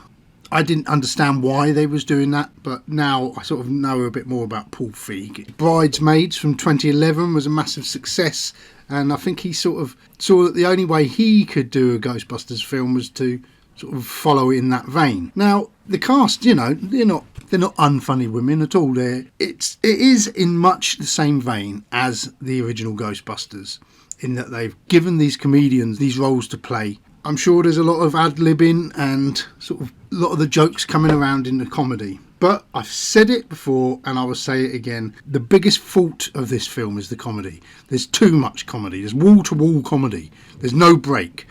I didn't understand why they was doing that, but now I sort of know a bit more about Paul Feig. Bridesmaids from 2011 was a massive success, and I think he sort of saw that the only way he could do a Ghostbusters film was to sort of follow in that vein. Now, the cast, they're not unfunny women at all. It is in much the same vein as the original Ghostbusters, in that they've given these comedians these roles to play. I'm sure there's a lot of ad-libbing and sort of a lot of the jokes coming around in the comedy. But I've said it before and I will say it again. The biggest fault of this film is the comedy. There's too much comedy. There's wall-to-wall comedy. There's no break.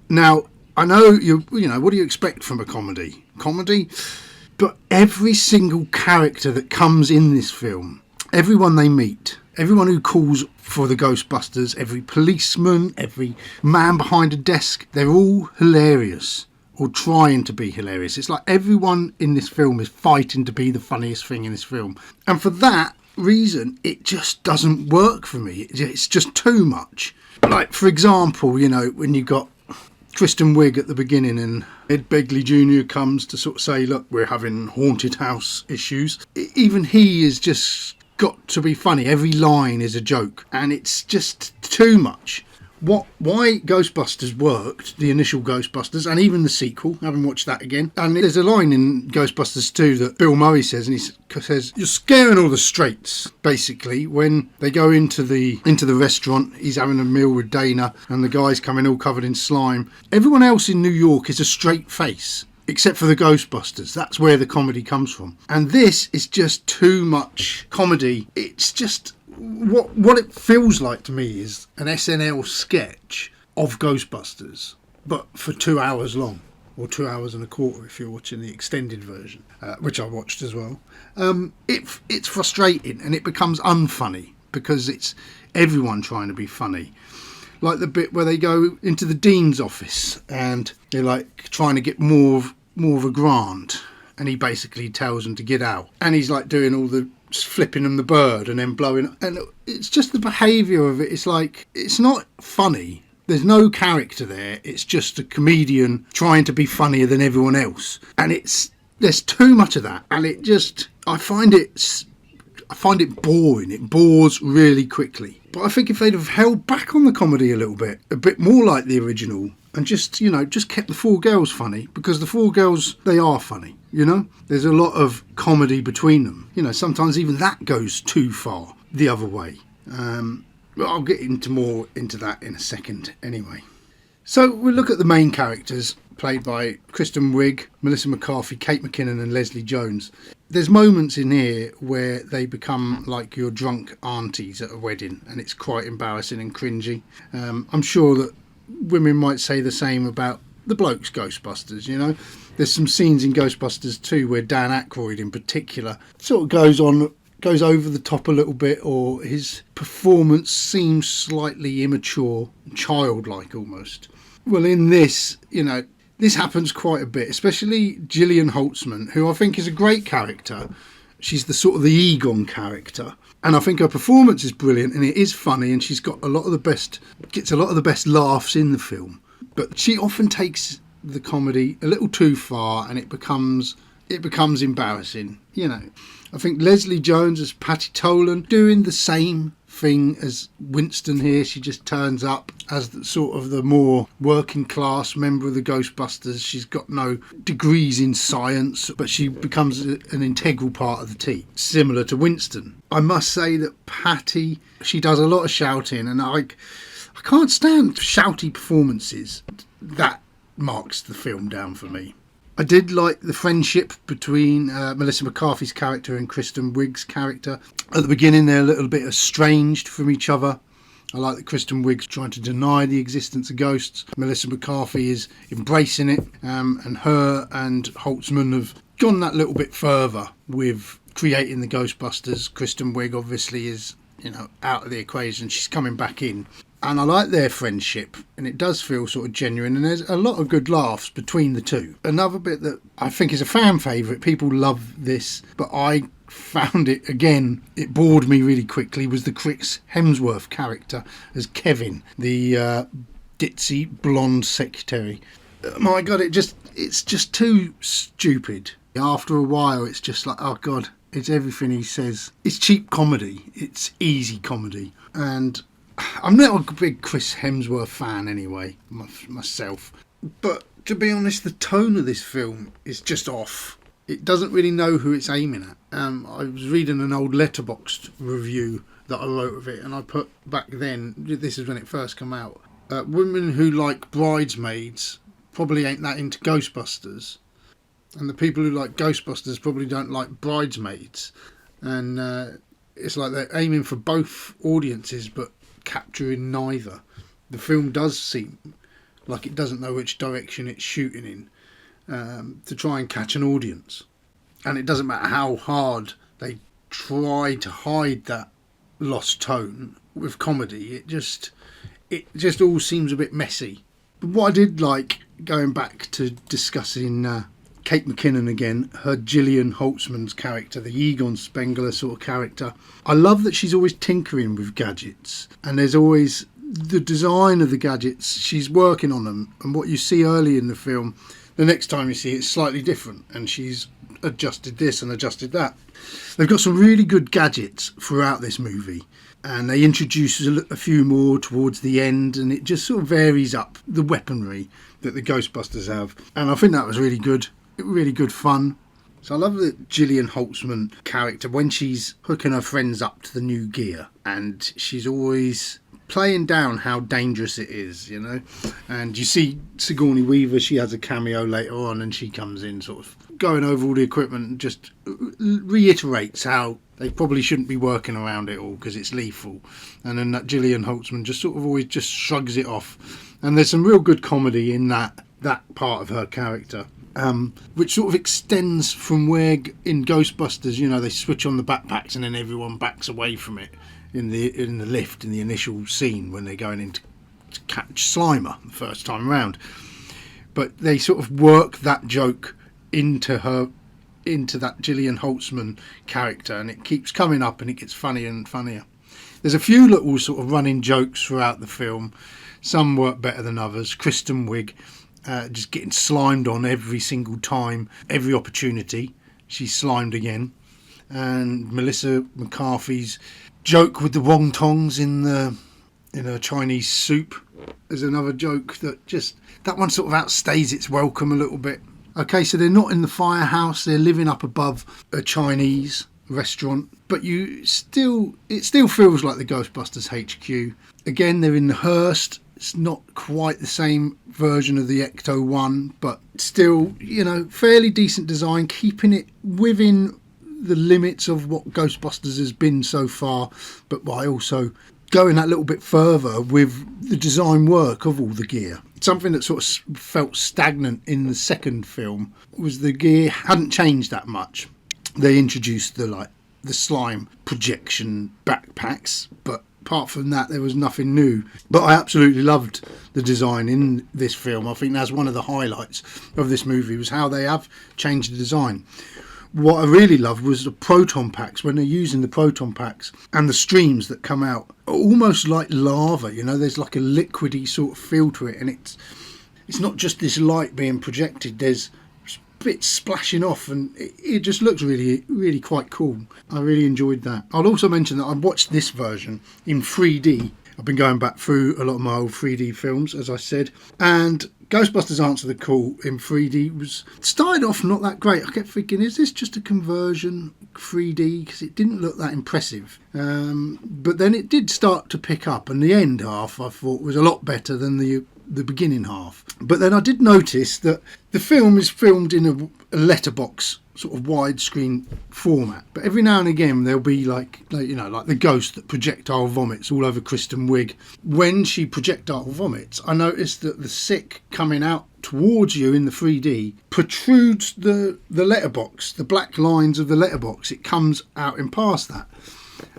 Now, I know what do you expect from a comedy? Comedy? But every single character that comes in this film, everyone they meet, everyone who calls for the Ghostbusters, every policeman, every man behind a desk, they're all hilarious or trying to be hilarious. It's like everyone in this film is fighting to be the funniest thing in this film. And for that reason, it just doesn't work for me. It's just too much. Like, for example, when you got Kristen Wiig at the beginning and Ed Begley Jr. comes to sort of say, look, we're having haunted house issues. Even he is just got to be funny. Every line is a joke and it's just too much. Why Ghostbusters worked, the initial Ghostbusters, and even the sequel, I haven't watched that again. And there's a line in Ghostbusters 2 that Bill Murray says, and he says, you're scaring all the straights, basically, when they go into the restaurant, he's having a meal with Dana, and the guy's coming all covered in slime. Everyone else in New York is a straight face, except for the Ghostbusters. That's where the comedy comes from. And this is just too much comedy. It's just... What it feels like to me is an SNL sketch of Ghostbusters, but for 2 hours long, or 2 hours and a quarter if you're watching the extended version, which I watched as well. It's frustrating and it becomes unfunny because it's everyone trying to be funny. Like the bit where they go into the dean's office and they're like trying to get more of a grant, and he basically tells them to get out, and he's like doing all the flipping them the bird and then blowing, and it's just the behaviour of it. It's like, it's not funny. There's no character there. It's just a comedian trying to be funnier than everyone else, and there's too much of that, and I find it boring. It bores really quickly. But I think if they'd have held back on the comedy a bit more like the original, and just kept the four girls funny, because the four girls, they are funny, There's a lot of comedy between them. Sometimes even that goes too far the other way. But I'll get more into that in a second anyway. So we'll look at the main characters, played by Kristen Wiig, Melissa McCarthy, Kate McKinnon and Leslie Jones. There's moments in here where they become like your drunk aunties at a wedding, and it's quite embarrassing and cringy. I'm sure that women might say the same about the blokes Ghostbusters, There's some scenes in Ghostbusters 2 where Dan Aykroyd in particular sort of goes over the top a little bit, or his performance seems slightly immature, childlike almost. Well, in this, this happens quite a bit, especially Gillian Holtzman, who I think is a great character. She's the sort of the Egon character. And I think her performance is brilliant and it is funny, and she's got gets a lot of the best laughs in the film. But she often takes the comedy a little too far and it becomes embarrassing, I think Leslie Jones as Patty Tolan doing the same thing as Winston here. She just turns up as the more working class member of the Ghostbusters. She's got no degrees in science, but she becomes an integral part of the team, similar to Winston. I must say that Patty, she does a lot of shouting, and I can't stand shouty performances. That marks the film down for me. I did like the friendship between Melissa McCarthy's character and Kristen Wiig's character. At the beginning, they're a little bit estranged from each other. I like that Kristen Wiig's trying to deny the existence of ghosts. Melissa McCarthy is embracing it, and her and Holtzman have gone that little bit further with creating the Ghostbusters. Kristen Wiig obviously is, out of the equation. She's coming back in. And I like their friendship, and it does feel sort of genuine, and there's a lot of good laughs between the two. Another bit that I think is a fan favourite, people love this, but I found it, again, it bored me really quickly, was the Chris Hemsworth character as Kevin, the ditzy blonde secretary. my God, it's just too stupid. After a while, it's just like, oh God, it's everything he says. It's cheap comedy. It's easy comedy. And I'm not a big Chris Hemsworth fan anyway, myself. But to be honest, the tone of this film is just off. It doesn't really know who it's aiming at. I was reading an old Letterboxd review that I wrote of it, and I put back then, this is when it first came out, women who like Bridesmaids probably ain't that into Ghostbusters, and the people who like Ghostbusters probably don't like Bridesmaids. And it's like they're aiming for both audiences but capturing neither. The film does seem like it doesn't know which direction it's shooting in, to try and catch an audience. And it doesn't matter how hard they try to hide that lost tone with comedy, it just all seems a bit messy. But what I did like, going back to discussing Kate McKinnon again, her Gillian Holtzman's character, the Egon Spengler sort of character, I love that she's always tinkering with gadgets, and there's always the design of the gadgets, she's working on them, and what you see early in the film, the next time you see it's slightly different, and she's adjusted this and adjusted that. They've got some really good gadgets throughout this movie, and they introduce a few more towards the end, and it just sort of varies up the weaponry that the Ghostbusters have, and I think that was really good fun. So I love the Gillian Holtzman character when she's hooking her friends up to the new gear, and she's always playing down how dangerous it is, you know. And you see Sigourney Weaver, she has a cameo later on, and she comes in sort of going over all the equipment and just reiterates how they probably shouldn't be working around it all because it's lethal. And then that Gillian Holtzman just sort of always just shrugs it off. And there's some real good comedy in that part of her character, which sort of extends from where in Ghostbusters, you know, they switch on the backpacks and then everyone backs away from it in the lift in the initial scene when they're going in to catch Slimer the first time around. But they sort of work that joke into that Gillian Holtzman character, and it keeps coming up and it gets funnier and funnier. There's a few little sort of running jokes throughout the film. Some work better than others. Kristen Wiig just getting slimed on every single time, every opportunity she's slimed again. And Melissa McCarthy's joke with the wontons in a Chinese soup is another joke that one sort of outstays its welcome a little bit. Okay, so they're not in the firehouse, they're living up above a Chinese restaurant, but it still feels like the Ghostbusters HQ. Again, they're in the Hearst. It's not quite the same version of the Ecto-1, but still, you know, fairly decent design, keeping it within the limits of what Ghostbusters has been so far, but by also going that little bit further with the design work of all the gear. Something that sort of felt stagnant in the second film was the gear hadn't changed that much. They introduced the slime projection backpacks, but apart from that there was nothing new. But I absolutely loved the design in this film. I think that's one of the highlights of this movie, was how they have changed the design. What I really loved was the proton packs, when they're using the proton packs and the streams that come out, almost like lava, you know, there's like a liquidy sort of feel to it, and it's not just this light being projected, there's bits splashing off, and it just looks really, really quite cool. I really enjoyed that. I'll also mention that I watched this version in 3D. I've been going back through a lot of my old 3D films, as I said, and Ghostbusters Answer the Call in 3D started off not that great. I kept thinking, is this just a conversion 3D? Because it didn't look that impressive. But then it did start to pick up, and the end half I thought was a lot better than the beginning half. But then I did notice that the film is filmed in a letterbox sort of widescreen format, but every now and again there'll be like the ghost that projectile vomits all over Kristen Wiig. When she projectile vomits, I noticed that the sick coming out towards you in the 3D protrudes the letterbox, the black lines of the letterbox. It comes out in past that.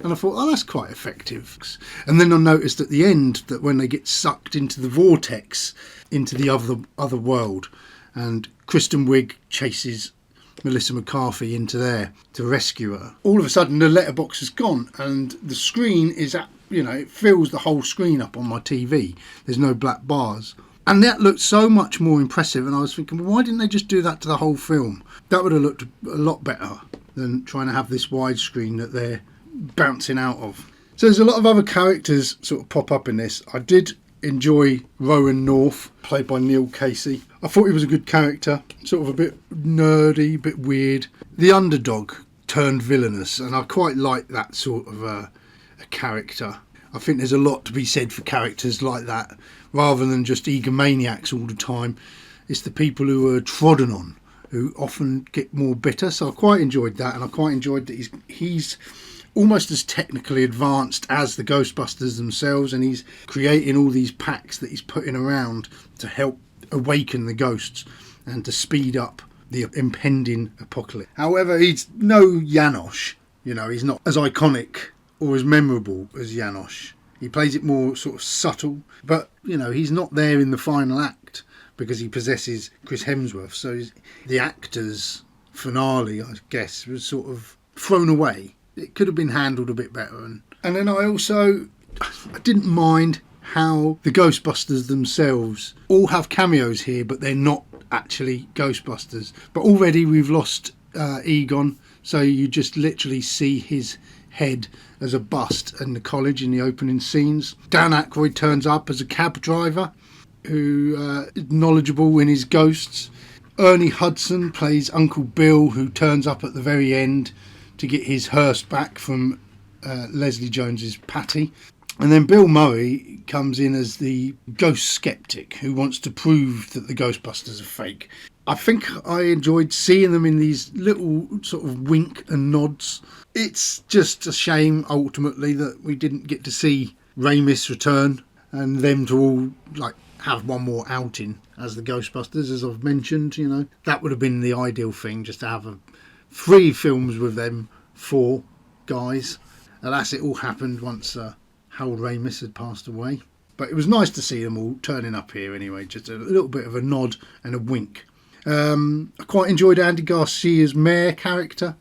And I thought, oh, that's quite effective. And then I noticed at the end that when they get sucked into the vortex, into the other world, and Kristen Wiig chases Melissa McCarthy into there to rescue her, all of a sudden the letterbox is gone, and the screen is it fills the whole screen up on my TV. There's no black bars. And that looked so much more impressive, and I was thinking, why didn't they just do that to the whole film? That would have looked a lot better than trying to have this widescreen that they're bouncing out of. So there's a lot of other characters sort of pop up in this. I did enjoy Rowan North, played by Neil Casey. I thought he was a good character, sort of a bit nerdy, a bit weird. The underdog turned villainous, and I quite like that sort of a character. I think there's a lot to be said for characters like that, rather than just egomaniacs all the time. It's the people who are trodden on who often get more bitter. So I quite enjoyed that, and I quite enjoyed that he's almost as technically advanced as the Ghostbusters themselves, and he's creating all these packs that he's putting around to help awaken the ghosts and to speed up the impending apocalypse. However, he's no Janosch. You know, he's not as iconic or as memorable as Janosch. He plays it more sort of subtle, but, you know, he's not there in the final act because he possesses Chris Hemsworth. So the actor's finale, I guess, was sort of thrown away. It could have been handled a bit better. And then I didn't mind how the Ghostbusters themselves all have cameos here, but they're not actually Ghostbusters. But already we've lost Egon, so you just literally see his head as a bust in the college in the opening scenes. Dan Aykroyd turns up as a cab driver who is knowledgeable in his ghosts. Ernie Hudson plays Uncle Bill, who turns up at the very end to get his hearse back from Leslie Jones's Patty. And then Bill Murray comes in as the ghost skeptic who wants to prove that the Ghostbusters are fake. I think I enjoyed seeing them in these little sort of wink and nods. It's just a shame, ultimately, that we didn't get to see Ramis return and them to all have one more outing as the Ghostbusters, as I've mentioned. You know, that would have been the ideal thing, just to have 3 films with them 4 guys. Alas, it all happened once Harold Ramis had passed away. But it was nice to see them all turning up here anyway, just a little bit of a nod and a wink. I quite enjoyed Andy Garcia's mayor character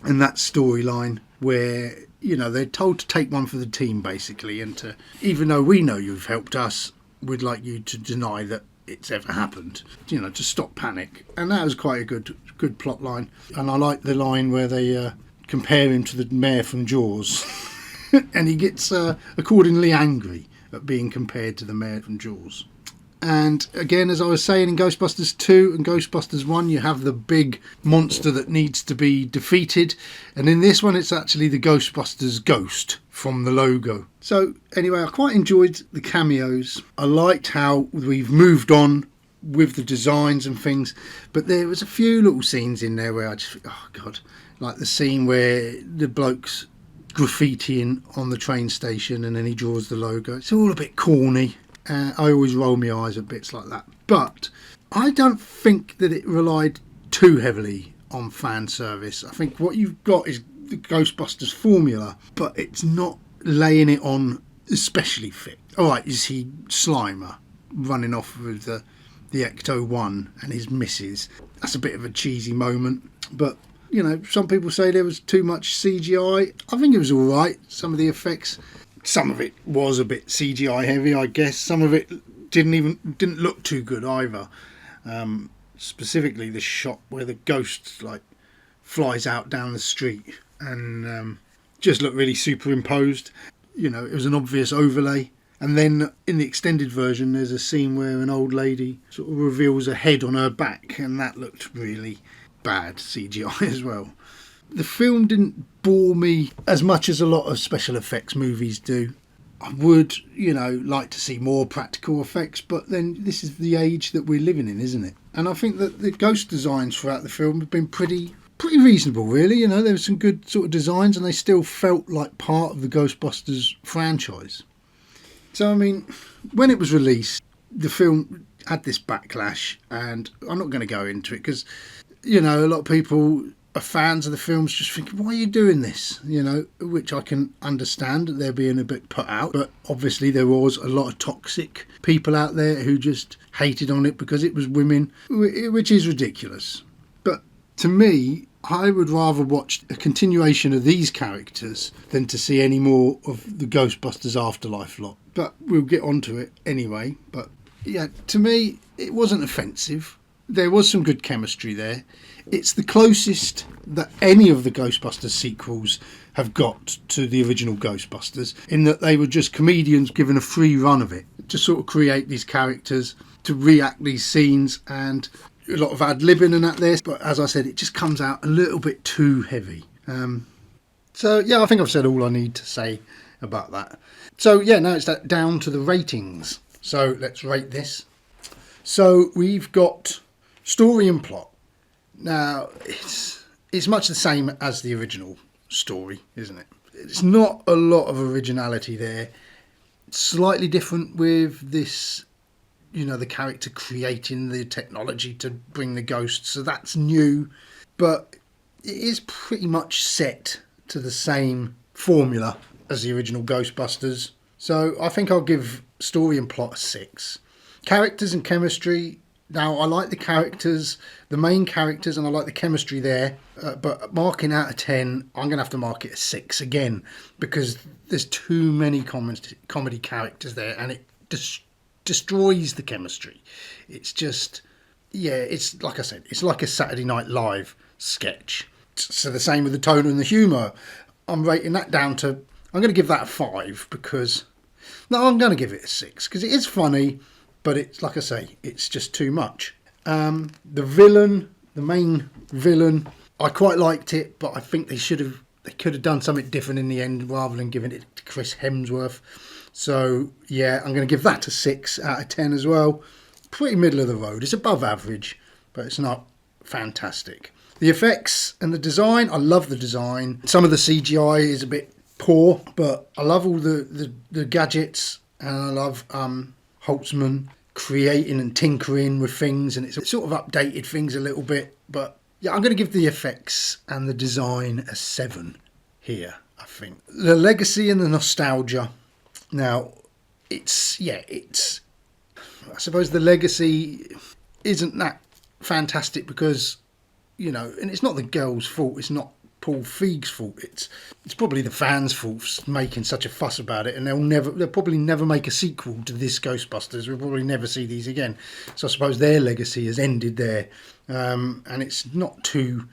and that storyline where, you know, they're told to take one for the team, basically, and to, even though we know you've helped us, we'd like you to deny that it's ever happened, you know, to stop panic. And that was quite a good plot line. And I like the line where they compare him to the mayor from Jaws and he gets accordingly angry at being compared to the mayor from Jaws. And again, as I was saying, in Ghostbusters 2 and Ghostbusters 1, you have the big monster that needs to be defeated. And in this one, it's actually the Ghostbusters ghost from the logo. So anyway, I quite enjoyed the cameos. I liked how we've moved on with the designs and things. But there was a few little scenes in there where I just, oh God, like the scene where the bloke's graffitiing on the train station and then he draws the logo. It's all a bit corny. I always roll my eyes at bits like that. But I don't think that it relied too heavily on fan service. I think what you've got is the Ghostbusters formula, but it's not laying it on especially thick. All right, you see Slimer running off with the Ecto-1 and his missus. That's a bit of a cheesy moment. But, you know, some people say there was too much CGI. I think it was all right, some of the effects. Some of it was a bit CGI heavy, I guess. Some of it didn't look too good either. Specifically the shot where the ghost flies out down the street and just looked really superimposed. You know, it was an obvious overlay. And then in the extended version, there's a scene where an old lady sort of reveals a head on her back, and that looked really bad CGI as well. The film didn't bore me as much as a lot of special effects movies do. I would, you know, like to see more practical effects, but then this is the age that we're living in, isn't it? And I think that the ghost designs throughout the film have been pretty reasonable, really. You know, there were some good sort of designs and they still felt like part of the Ghostbusters franchise. So, I mean, when it was released, the film had this backlash, and I'm not going to go into it because, you know, a lot of people are fans of the films just thinking, why are you doing this? You know, which I can understand that they're being a bit put out, but obviously there was a lot of toxic people out there who just hated on it because it was women, which is ridiculous. But to me, I would rather watch a continuation of these characters than to see any more of the Ghostbusters Afterlife lot. But we'll get onto it anyway. But yeah, to me, it wasn't offensive. There was some good chemistry there. It's the closest that any of the Ghostbusters sequels have got to the original Ghostbusters, in that they were just comedians given a free run of it to sort of create these characters, to react these scenes, and a lot of ad-libbing and that there. But as I said, it just comes out a little bit too heavy. So yeah, I think I've said all I need to say about that. So yeah, now it's down to the ratings. So let's rate this. So we've got story and plot. Now it's much the same as the original story, isn't it? It's not a lot of originality there. It's slightly different with this, you know, the character creating the technology to bring the ghosts. So that's new, but it is pretty much set to the same formula as the original Ghostbusters. So I think I'll give story and plot a 6. Characters and chemistry. Now, I like the characters, the main characters, and I like the chemistry there. But marking out of 10, I'm going to have to mark it a 6 again, because there's too many comedy characters there, and it destroys the chemistry. It's just, yeah, it's like I said, it's like a Saturday Night Live sketch. So the same with the tone and the humour. I'm rating that down to, I'm going to give that a 5 because, no, I'm going to give it a 6 because it is funny, but it's, like I say, it's just too much. The villain, the main villain, I quite liked it, but I think they could have done something different in the end rather than giving it to Chris Hemsworth. So yeah, I'm going to give that a 6 out of 10 as well. Pretty middle of the road. It's above average, but it's not fantastic. The effects and the design, I love the design. Some of the CGI is a bit poor, but I love all the gadgets, and I love Holtzman creating and tinkering with things, and it's sort of updated things a little bit. But yeah, I'm going to give the effects and the design a 7 here, I think. The legacy and the nostalgia. Now, I suppose the legacy isn't that fantastic because, you know, and it's not the girl's fault, it's not Paul Feig's fault, it's probably the fans' fault for making such a fuss about it, and they'll probably never make a sequel to this Ghostbusters. We'll probably never see these again. So I suppose their legacy has ended there, and it's not too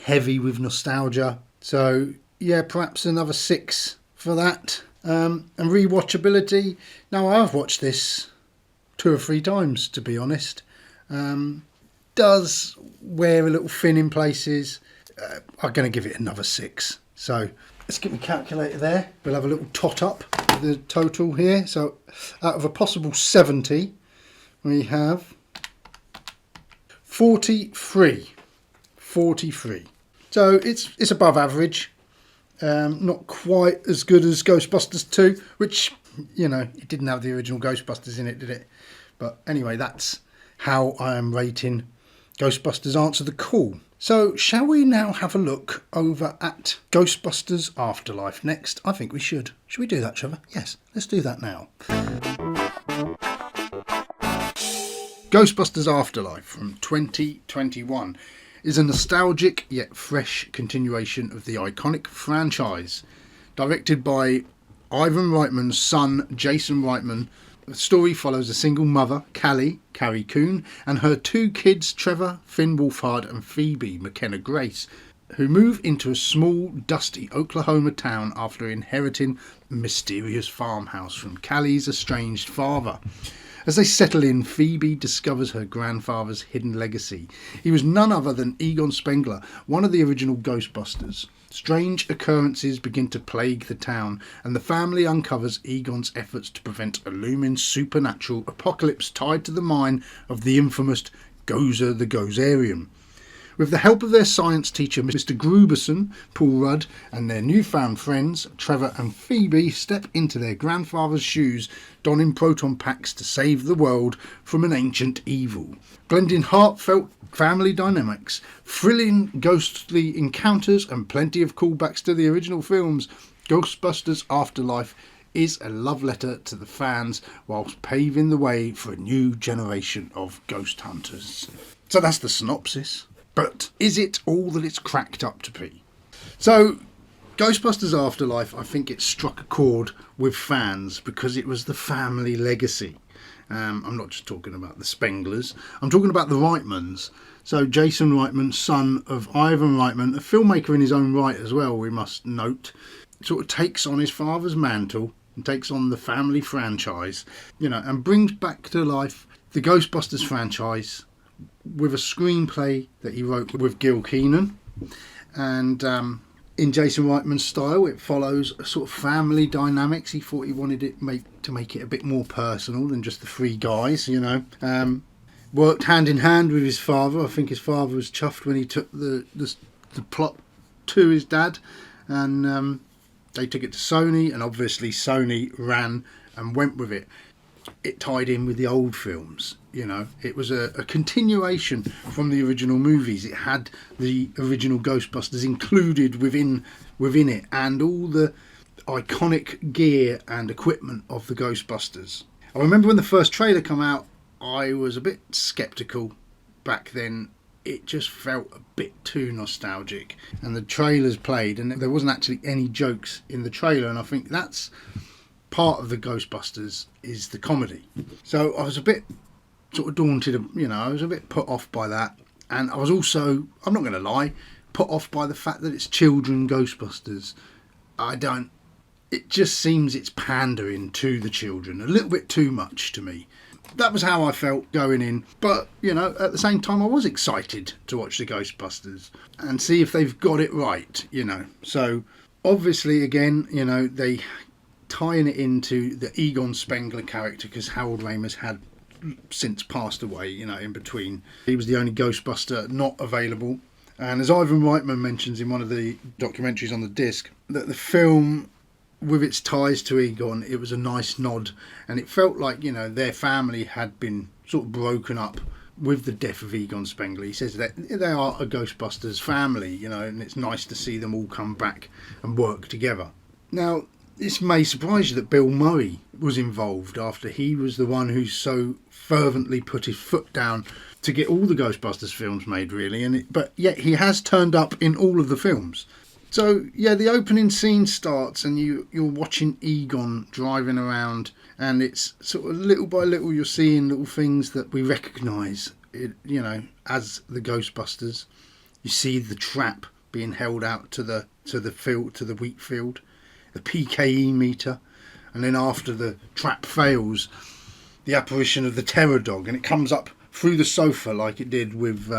heavy with nostalgia. So yeah, perhaps another 6 for that. And rewatchability. Now, I've watched this 2 or 3 times, to be honest. Does wear a little thin in places. I'm going to give it another 6. So let's get my calculator there. We'll have a little tot up with the total here. So out of a possible 70, we have 43. 43. So it's above average. Not quite as good as Ghostbusters 2, which, you know, it didn't have the original Ghostbusters in it, did it? But anyway, that's how I am rating Ghostbusters Answer the Call. So shall we now have a look over at Ghostbusters Afterlife next? I think we should. Should we do that, Trevor? Yes, let's do that now. Ghostbusters Afterlife from 2021 is a nostalgic yet fresh continuation of the iconic franchise. Directed by Ivan Reitman's son, Jason Reitman, the story follows a single mother, Carrie Coon, and her 2 kids, Trevor, Finn Wolfhard, and Phoebe McKenna Grace, who move into a small, dusty Oklahoma town after inheriting a mysterious farmhouse from Callie's estranged father. As they settle in, Phoebe discovers her grandfather's hidden legacy. He was none other than Egon Spengler, one of the original Ghostbusters. Strange occurrences begin to plague the town, and the family uncovers Egon's efforts to prevent a looming supernatural apocalypse tied to the mine of the infamous Gozer the Gozerian. With the help of their science teacher, Mr. Gruberson, Paul Rudd, and their newfound friends, Trevor and Phoebe, step into their grandfather's shoes, donning proton packs to save the world from an ancient evil. Blending heartfelt family dynamics, thrilling ghostly encounters, and plenty of callbacks to the original films, Ghostbusters Afterlife is a love letter to the fans whilst paving the way for a new generation of ghost hunters. So that's the synopsis. But is it all that it's cracked up to be? So, Ghostbusters Afterlife, I think it struck a chord with fans because it was the family legacy. I'm not just talking about the Spenglers. I'm talking about the Reitmans. So Jason Reitman, son of Ivan Reitman, a filmmaker in his own right as well, we must note, sort of takes on his father's mantle and takes on the family franchise, and brings back to life the Ghostbusters franchise with a screenplay that he wrote with Gil Keenan. And in Jason Reitman's style, it follows a sort of family dynamics. He thought he wanted it to make it a bit more personal than just the three guys, Worked hand in hand with his father. I think his father was chuffed when he took the plot to his dad, and they took it to Sony, and obviously Sony ran and went with it. It tied in with the old films, It was a continuation from the original movies. It had the original Ghostbusters included within it, and all the iconic gear and equipment of the Ghostbusters. I remember when the first trailer came out, I was a bit sceptical back then. It just felt a bit too nostalgic, and the trailers played and there wasn't actually any jokes in the trailer, and I think that's part of the Ghostbusters is the comedy. So I was a bit sort of daunted, I was a bit put off by that, and I was also, I'm not going to lie, put off by the fact that it's children Ghostbusters. It just seems it's pandering to the children a little bit too much to me. That was how I felt going in. But, at the same time, I was excited to watch the Ghostbusters and see if they've got it right, So, obviously, again, they tying it into the Egon Spengler character, because Harold Ramis had since passed away, in between. He was the only Ghostbuster not available. And as Ivan Reitman mentions in one of the documentaries on the disc, that the film, with its ties to Egon, it was a nice nod, and it felt like their family had been sort of broken up with the death of Egon Spengler. He says that they are a Ghostbusters family, and it's nice to see them all come back and work together. Now, this may surprise you that Bill Murray was involved, after he was the one who so fervently put his foot down to get all the Ghostbusters films made, really, but yet he has turned up in all of the films. So, yeah, the opening scene starts and you're watching Egon driving around, and it's sort of little by little you're seeing little things that we recognise, as the Ghostbusters. You see the trap being held out to the field, to the wheat field, the PKE meter, and then after the trap fails, the apparition of the terror dog, and it comes up through the sofa like it did with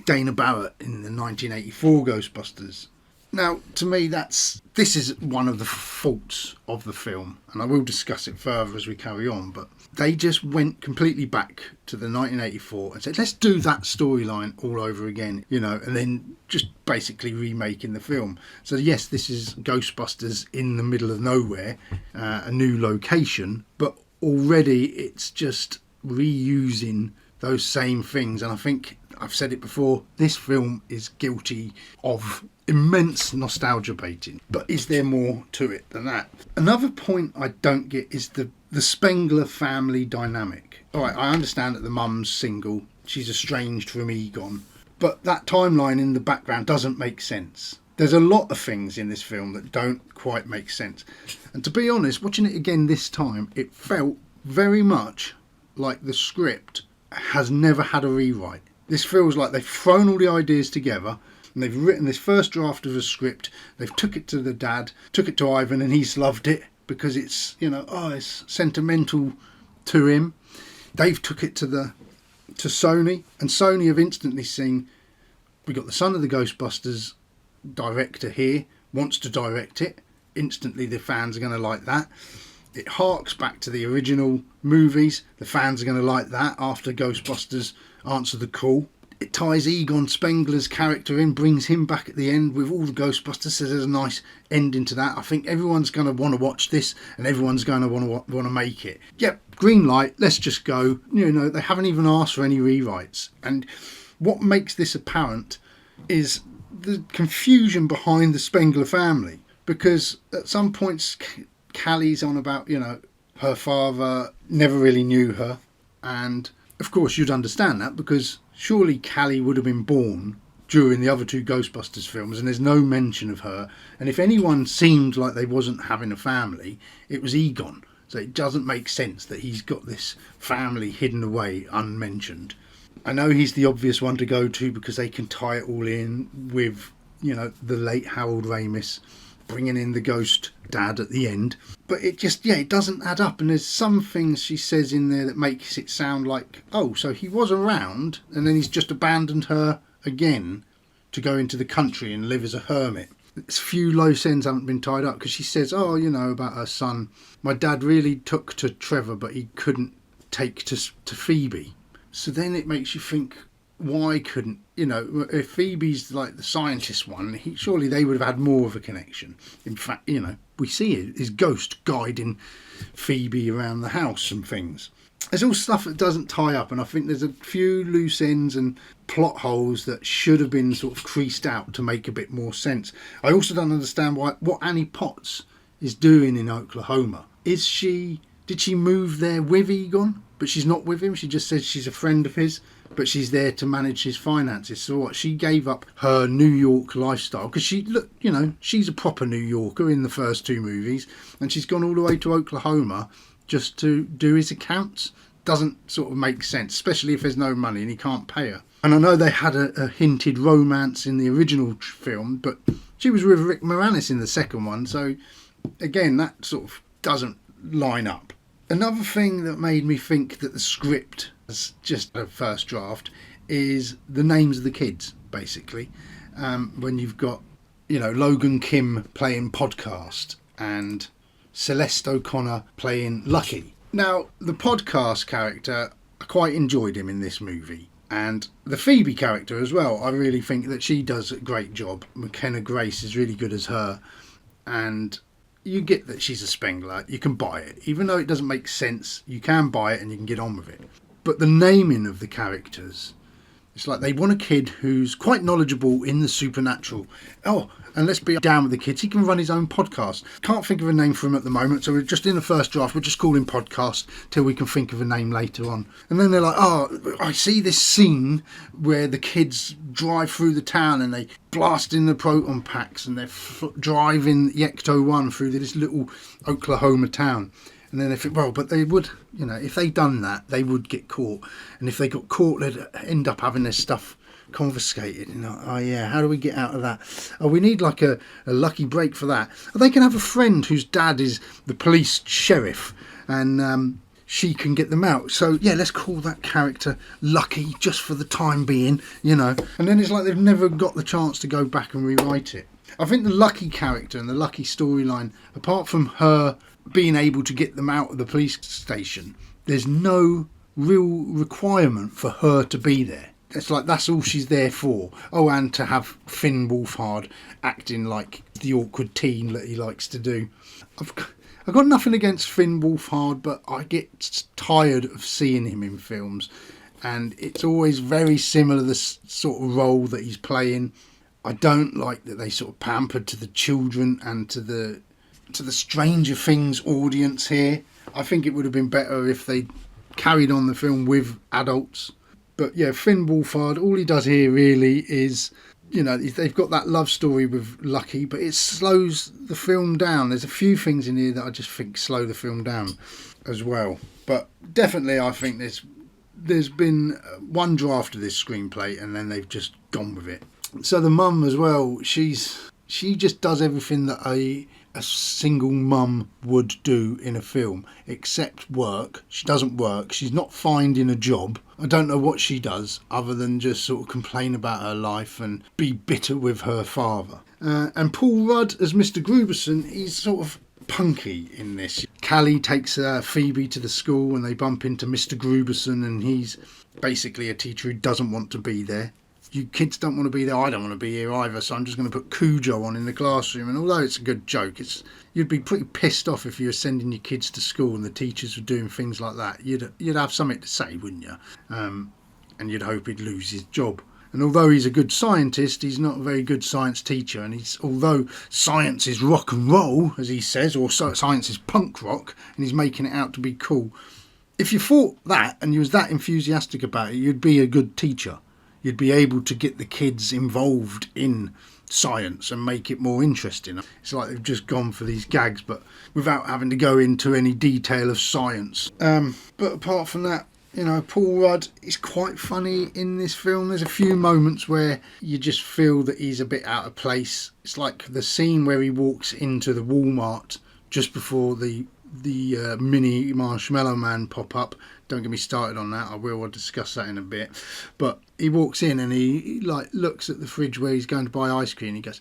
Dana Barrett in the 1984 Ghostbusters. Now, to me, this is one of the faults of the film, and I will discuss it further as we carry on, but they just went completely back to the 1984 and said, let's do that storyline all over again, and then just basically remaking the film. So yes, this is Ghostbusters in the middle of nowhere, a new location, but already it's just reusing those same things, and I think I've said it before, this film is guilty of immense nostalgia baiting. But is there more to it than that? Another point I don't get is the Spengler family dynamic. Alright, I understand that the mum's single, she's estranged from Egon, but that timeline in the background doesn't make sense. There's a lot of things in this film that don't quite make sense. And to be honest, watching it again this time, it felt very much like the script has never had a rewrite. This feels like they've thrown all the ideas together and they've written this first draft of a script. They've took it to the dad, took it to Ivan, and he's loved it because it's, it's sentimental to him. They've took it to Sony, and Sony have instantly seen, we got the son of the Ghostbusters director here, wants to direct it. Instantly the fans are going to like that. It harks back to the original movies. The fans are going to like that after Ghostbusters Answer the Call. It ties Egon Spengler's character in, brings him back at the end with all the Ghostbusters, so there's a nice ending to that. I think everyone's going to want to watch this and everyone's going to want to make it. Yep, green light, let's just go. They haven't even asked for any rewrites. And what makes this apparent is the confusion behind the Spengler family, because at some points Callie's on about, her father never really knew her, and of course you'd understand that because surely Callie would have been born during the other two Ghostbusters films, and there's no mention of her. And if anyone seemed like they wasn't having a family, it was Egon. So it doesn't make sense that he's got this family hidden away, unmentioned. I know he's the obvious one to go to because they can tie it all in with, the late Harold Ramis bringing in the ghost dad at the end. But it just, it doesn't add up. And there's some things she says in there that makes it sound like, oh, so he was around and then he's just abandoned her again to go into the country and live as a hermit. A few loose ends haven't been tied up because she says, about her son. My dad really took to Trevor, but he couldn't take to Phoebe. So then it makes you think, why couldn't, if Phoebe's like the scientist one, surely they would have had more of a connection. In fact, we see his ghost guiding Phoebe around the house and things. There's all stuff that doesn't tie up, and I think there's a few loose ends and plot holes that should have been sort of creased out to make a bit more sense. I also don't understand what Annie Potts is doing in Oklahoma. Did she move there with Egon, but she's not with him? She just says she's a friend of his, but she's there to manage his finances. So what? She gave up her New York lifestyle because she's a proper New Yorker in the first two movies, and she's gone all the way to Oklahoma just to do his accounts. Doesn't sort of make sense, especially if there's no money and he can't pay her. And I know they had a hinted romance in the original film, but she was with Rick Moranis in the second one, so again, that sort of doesn't line up. Another thing that made me think that the script is just a first draft is the names of the kids, basically. When you've got, Logan Kim playing Podcast and Celeste O'Connor playing Lucky. Now, the Podcast character, I quite enjoyed him in this movie. And the Phoebe character as well, I really think that she does a great job. McKenna Grace is really good as her. And you get that she's a Spengler. You can buy it. Even though it doesn't make sense, you can buy it and you can get on with it. But the naming of the characters, it's like they want a kid who's quite knowledgeable in the supernatural. Oh, and let's be down with the kids. He can run his own podcast. Can't think of a name for him at the moment, so we're just in the first draft. We'll just call him Podcast till we can think of a name later on. And then they're like, oh, I see this scene where the kids drive through the town and they blast in the proton packs and they're driving the Ecto-1 through this little Oklahoma town. And then they think, well, but they would, if they'd done that, they would get caught. And if they got caught, they'd end up having their stuff confiscated. How do we get out of that? Oh, we need like a lucky break for that. They can have a friend whose dad is the police sheriff and she can get them out. So, let's call that character Lucky just for the time being, And then it's like they've never got the chance to go back and rewrite it. I think the Lucky character and the Lucky storyline, apart from her being able to get them out of the police station, there's no real requirement for her to be there. It's like that's all she's there for. Oh, and to have Finn Wolfhard acting like the awkward teen that he likes to do. I've got nothing against Finn Wolfhard, but I get tired of seeing him in films. And it's always very similar, the sort of role that he's playing. I don't like that they sort of pampered to the children and to the Stranger Things audience here. I think it would have been better if they carried on the film with adults. But Finn Wolfhard, all he does here really is, they've got that love story with Lucky, but it slows the film down. There's a few things in here that I just think slow the film down as well. But definitely I think there's been one draft of this screenplay and then they've just gone with it. So the mum as well, she just does everything that a single mum would do in a film, except work. She doesn't work. She's not finding a job. I don't know what she does other than just sort of complain about her life and be bitter with her father. And Paul Rudd as Mr. Gruberson, he's sort of punky in this. Callie takes Phoebe to the school and they bump into Mr. Gruberson, and he's basically a teacher who doesn't want to be there. You kids don't want to be there, I don't want to be here either, so I'm just going to put Cujo on in the classroom. And although it's a good joke, you'd be pretty pissed off if you were sending your kids to school and the teachers were doing things like that. You'd have something to say, wouldn't you? And you'd hope he'd lose his job. And although he's a good scientist, he's not a very good science teacher. And although science is rock and roll, as he says, or science is punk rock, and he's making it out to be cool, if you thought that and you was that enthusiastic about it, you'd be a good teacher. You'd be able to get the kids involved in science and make it more interesting. It's like they've just gone for these gags, but without having to go into any detail of science. But apart from that, Paul Rudd is quite funny in this film. There's a few moments where you just feel that he's a bit out of place. It's like the scene where he walks into the Walmart just before the mini Marshmallow Man pop up. Don't get me started on that. I'll discuss that in a bit. But he walks in and he looks at the fridge where he's going to buy ice cream. And he goes,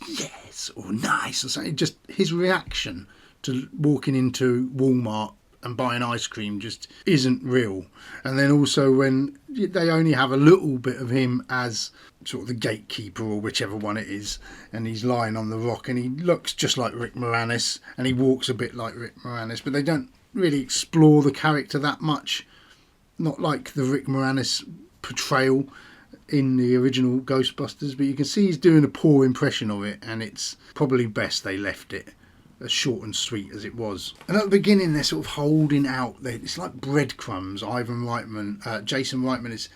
"Yes," or "Nice," or something. Just his reaction to walking into Walmart and buying ice cream just isn't real. And then also when they only have a little bit of him as sort of the gatekeeper or whichever one it is, and he's lying on the rock and he looks just like Rick Moranis and he walks a bit like Rick Moranis, but they don't really explore the character that much, not like the Rick Moranis portrayal in the original Ghostbusters, but you can see he's doing a poor impression of it, and it's probably best they left it as short and sweet as it was. And at the beginning they're sort of holding out, it's like breadcrumbs. Jason Reitman is,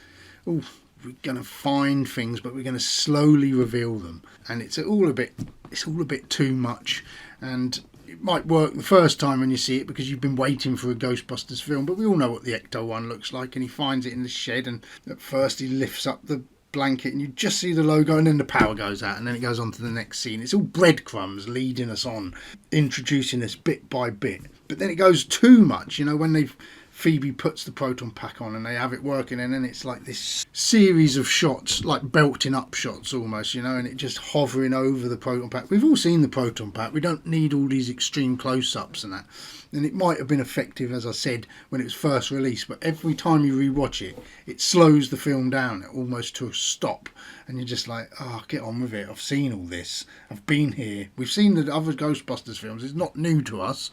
we're going to find things, but we're going to slowly reveal them, and it's all a bit too much. And it might work the first time when you see it because you've been waiting for a Ghostbusters film, but we all know what the Ecto one looks like, and he finds it in the shed, and at first he lifts up the blanket and you just see the logo, and then the power goes out, and then it goes on to the next scene. It's all breadcrumbs leading us on, introducing us bit by bit, but then it goes too much, when Phoebe puts the proton pack on and they have it working, and then it's like this series of shots, like belting up shots almost, and it just hovering over the proton pack. We've all seen the proton pack. We don't need all these extreme close-ups and that. And it might have been effective, as I said, when it was first released, but every time you rewatch it, it slows the film down almost to a stop, and you're just like, get on with it. I've seen all this. I've been here. We've seen the other Ghostbusters films. It's not new to us,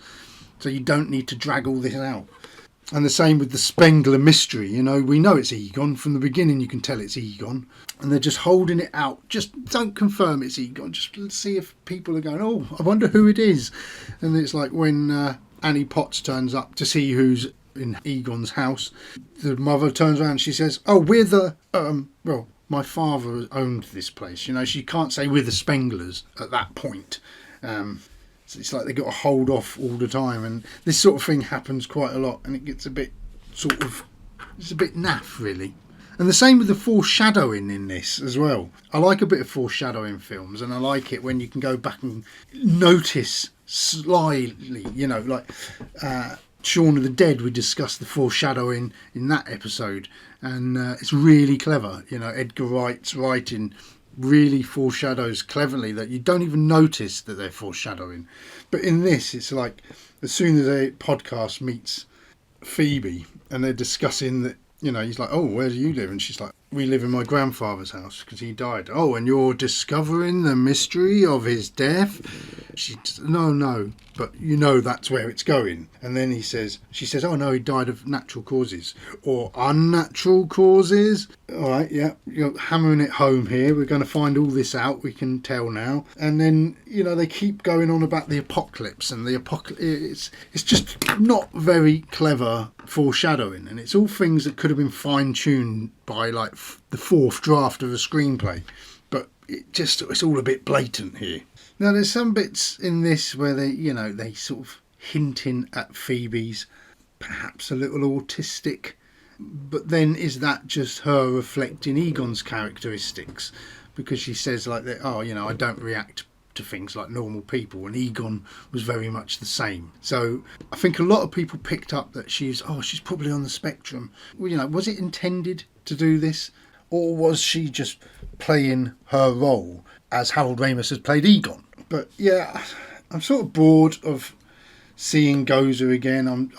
so you don't need to drag all this out. And the same with the Spengler mystery. We know it's Egon. From the beginning you can tell it's Egon. And they're just holding it out. Just don't confirm it's Egon. Just let's see if people are going, oh, I wonder who it is. And it's like when Annie Potts turns up to see who's in Egon's house. The mother turns around and she says, oh, we're the... my father owned this place. She can't say we're the Spenglers at that point. So it's like they got to hold off all the time, and this sort of thing happens quite a lot, and it gets a bit it's a bit naff really. And the same with the foreshadowing in this as well. I like a bit of foreshadowing films, and I like it when you can go back and notice slyly, like Shaun of the Dead, we discussed the foreshadowing in that episode, and it's really clever. Edgar Wright's writing really foreshadows cleverly that you don't even notice that they're foreshadowing. But in this, it's like as soon as a podcast meets Phoebe and they're discussing that, he's like, oh, where do you live? And she's like, we live in my grandfather's house because he died. Oh, and you're discovering the mystery of his death? No, but that's where it's going. And then she says, oh no, he died of natural causes or unnatural causes. All right, yeah, you're hammering it home here. We're going to find all this out. We can tell now. And then, they keep going on about the apocalypse, and the apocalypse. It's just not very clever foreshadowing, and it's all things that could have been fine-tuned by like the fourth draft of a screenplay, but it's all a bit blatant here. Now there's some bits in this where they sort of hinting at Phoebe's perhaps a little autistic, but then is that just her reflecting Egon's characteristics? Because she says like that, I don't react to things like normal people, and Egon was very much the same. So I think a lot of people picked up that she's probably on the spectrum. Was it intended to do this, or was she just playing her role as Harold Ramis has played Egon? But yeah, I'm sort of bored of seeing Gozer again. I'm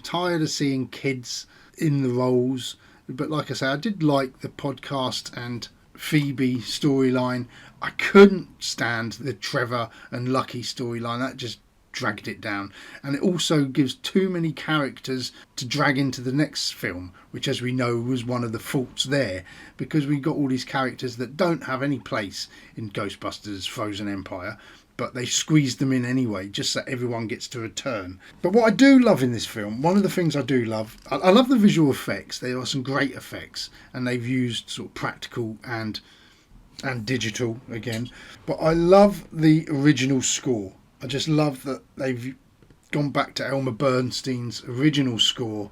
tired of seeing kids in the roles, but like I say, I did like the podcast and Phoebe storyline. I couldn't stand the Trevor and Lucky storyline. That just dragged it down, and it also gives too many characters to drag into the next film, which, as we know, was one of the faults there, because we got all these characters that don't have any place in Ghostbusters Frozen Empire, but they squeezed them in anyway, just so everyone gets to return. But what I do love in this film, one of the things I do love, I love the visual effects. There are some great effects, and they've used sort of practical and and digital again. But I love the original score. I just love that they've gone back to Elmer Bernstein's original score.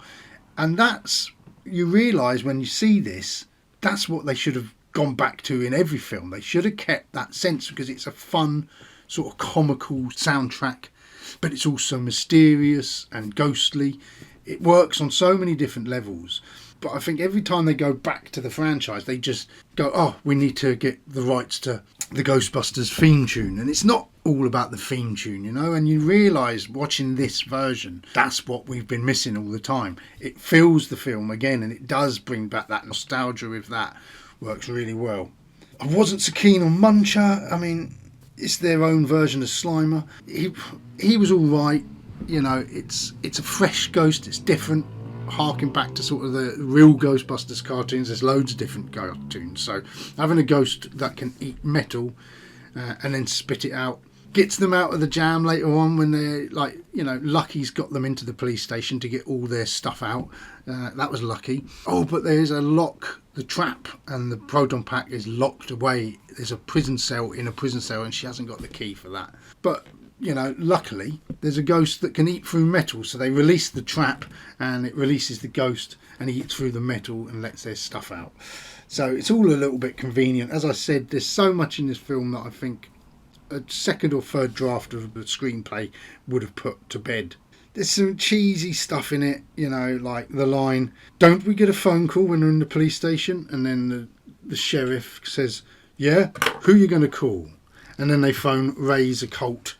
And that's, you realise when you see this, that's what they should have gone back to in every film. They should have kept that sense, because it's a fun, sort of comical soundtrack, but it's also mysterious and ghostly. It works on so many different levels. But I think every time they go back to the franchise, they just go, oh, we need to get the rights to the Ghostbusters theme tune. And it's not all about the theme tune, you know, and you realise watching this version, that's what we've been missing all the time. It fills the film again, and it does bring back that nostalgia with that. Works really well. I wasn't so keen on Muncher. I mean, it's their own version of Slimer. He was all right. You know, it's a fresh ghost. It's different. Harking back to sort of the real Ghostbusters cartoons, there's loads of different cartoons. So having a ghost that can eat metal and then spit it out gets them out of the jam later on when they're like, you know, Lucky's got them into the police station to get all their stuff out. That was lucky. Oh, but there's a lock. The trap and the proton pack is locked away. There's a prison cell in a prison cell, and she hasn't got the key for that. But, you know, luckily, there's a ghost that can eat through metal. So they release the trap and it releases the ghost, and he eats through the metal and lets their stuff out. So it's all a little bit convenient. As I said, there's so much in this film that I think a second or third draft of the screenplay would have put to bed. There's some cheesy stuff in it, you know, like the line, "Don't we get a phone call when we're in the police station?" And then the sheriff says, "Yeah, who are you going to call?" And then they phone Ray's occult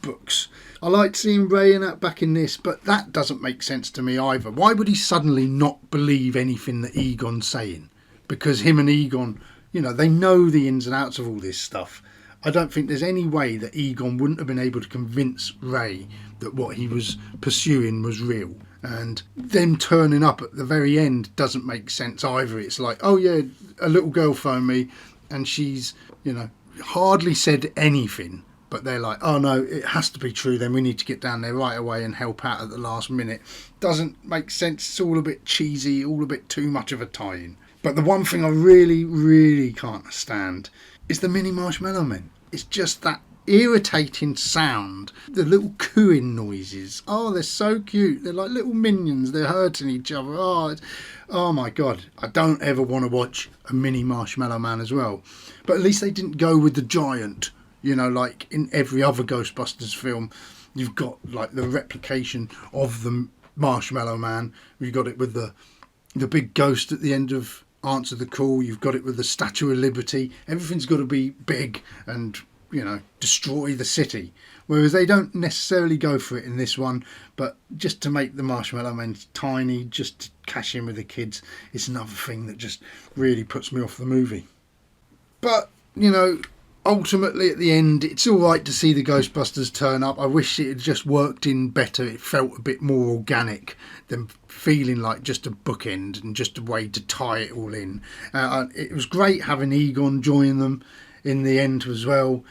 books. I liked seeing Ray and that back in this, but that doesn't make sense to me either. Why would he suddenly not believe anything that Egon's saying? Because him and Egon, you know, they know the ins and outs of all this stuff. I don't think there's any way that Egon wouldn't have been able to convince Ray that what he was pursuing was real. And them turning up at the very end doesn't make sense either. It's like, oh yeah, a little girl phoned me and she's, you know, hardly said anything. But they're like, oh no, it has to be true, then we need to get down there right away and help out at the last minute. Doesn't make sense. It's all a bit cheesy, all a bit too much of a tie-in. But the one thing I really, really can't stand is the mini marshmallow men. It's just that irritating sound, the little cooing noises. Oh, they're so cute. They're like little minions. They're hurting each other. Oh my God. I don't ever want to watch a mini marshmallow man as well. But at least they didn't go with the giant. You know, like in every other Ghostbusters film, you've got like the replication of the Marshmallow Man. You've got it with the big ghost at the end of Answer the Call. You've got it with the Statue of Liberty. Everything's got to be big and, you know, destroy the city. Whereas they don't necessarily go for it in this one, but just to make the Marshmallow Men tiny, just to cash in with the kids, it's another thing that just really puts me off the movie. But, you know, ultimately at the end, it's all right to see the Ghostbusters turn up. I wish it had just worked in better. It felt a bit more organic than feeling like just a bookend and just a way to tie it all in. It was great having Egon join them in the end as well.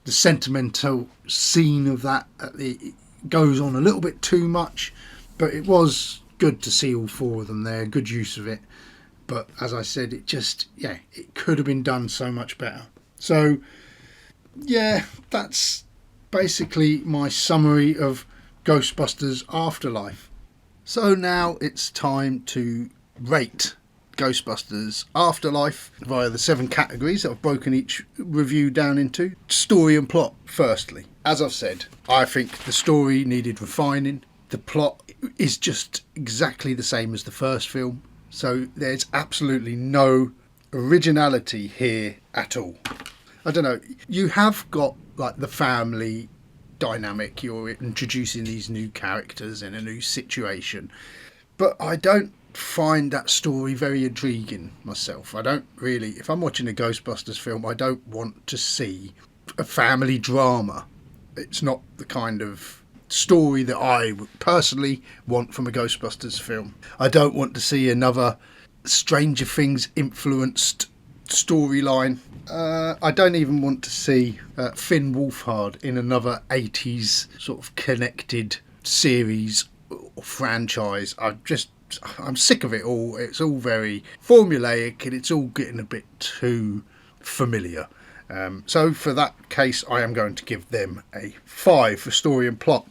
The sentimental scene of that it goes on a little bit too much, but it was good to see all four of them there. Good use of it. But as I said, it could have been done so much better. So, yeah, that's basically my summary of Ghostbusters Afterlife. So now it's time to rate Ghostbusters Afterlife via the 7 categories that I've broken each review down into. Story and plot, firstly. As I've said, I think the story needed refining. The plot is just exactly the same as the first film. So there's absolutely no originality here at all. I don't know, you have got like the family dynamic, you're introducing these new characters in a new situation, but I don't find that story very intriguing myself. I don't really, if I'm watching a Ghostbusters film, I don't want to see a family drama. It's not the kind of story that I would personally want from a Ghostbusters film. I don't want to see another Stranger Things influenced storyline. I don't even want to see Finn Wolfhard in another 80s sort of connected series or franchise. I'm sick of it all. It's all very formulaic and it's all getting a bit too familiar. So for that case, I am going to give them a 5 for story and plot.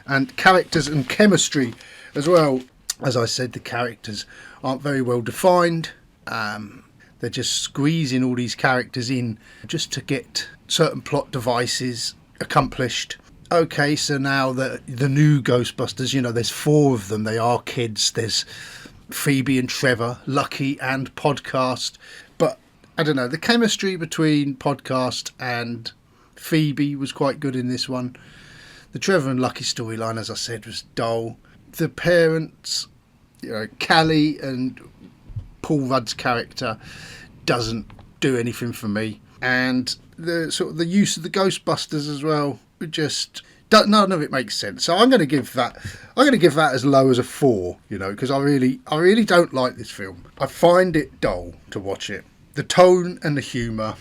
And characters and chemistry as well. As I said, the characters aren't very well defined. They're just squeezing all these characters in just to get certain plot devices accomplished. Okay, so now the new Ghostbusters, you know, there's 4 of them. They are kids. There's Phoebe and Trevor, Lucky and Podcast. But I don't know, the chemistry between Podcast and Phoebe was quite good in this one. The Trevor and Lucky storyline, as I said, was dull. The parents, you know, Callie and Paul Rudd's character doesn't do anything for me. And the sort of the use of the Ghostbusters as well, just none of it makes sense. So I'm going to give that as low as a 4, you know, because I really don't like this film. I find it dull to watch it. The tone and the humour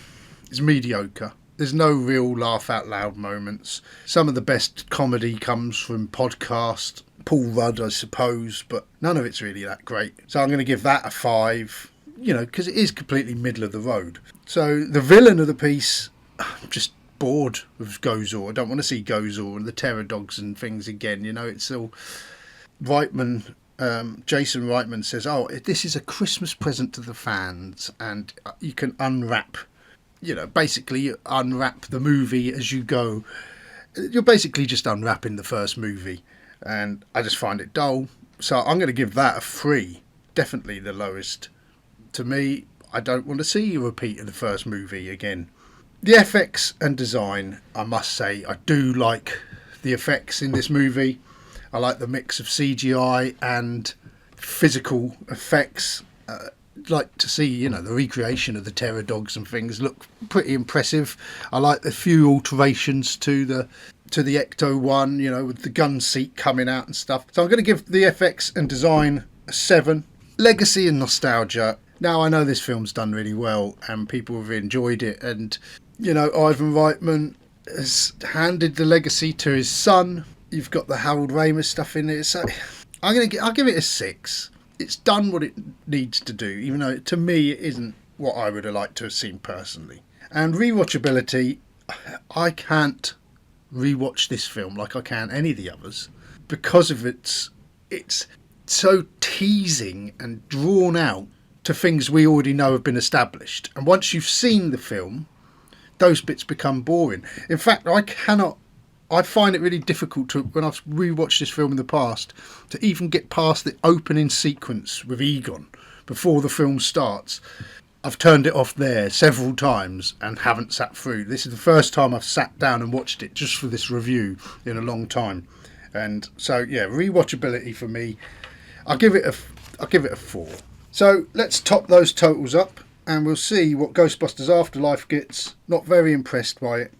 is mediocre. There's no real laugh out loud moments. Some of the best comedy comes from Podcast, Paul Rudd, I suppose, but none of it's really that great. So I'm going to give that a 5, you know, because it is completely middle of the road. So the villain of the piece, I'm just bored of Gozer. I don't want to see Gozer and the Terror Dogs and things again. You know, it's all Reitman. Jason Reitman says, "Oh, this is a Christmas present to the fans, and you can unwrap." You know, basically you unwrap the movie as you go. You're basically just unwrapping the first movie, and I just find it dull. So I'm going to give that a 3. Definitely the lowest. To me, I don't want to see a repeat of the first movie again. The FX and design, I must say, I do like the effects in this movie. I like the mix of CGI and physical effects. Like to see, you know, the recreation of the Terror Dogs and things look pretty impressive. I like the few alterations to the Ecto one, you know, with the gun seat coming out and stuff. So I'm going to give the FX and design a 7. Legacy and nostalgia. Now I know this film's done really well and people have enjoyed it, and you know, Ivan Reitman has handed the legacy to his son. You've got the Harold Ramis stuff in it, so I'll give it a 6. It's done what it needs to do, even though to me it isn't what I would have liked to have seen personally. And rewatchability, I can't rewatch this film like I can any of the others because of it's so teasing and drawn out to things we already know have been established. And once you've seen the film, those bits become boring. In fact, I find it really difficult to, when I've rewatched this film in the past, to even get past the opening sequence with Egon before the film starts. I've turned it off there several times and haven't sat through. This is the first time I've sat down and watched it just for this review in a long time. And so, yeah, rewatchability for me, I'll give it a 4. So let's top those totals up and we'll see what Ghostbusters Afterlife gets. Not very impressed by it.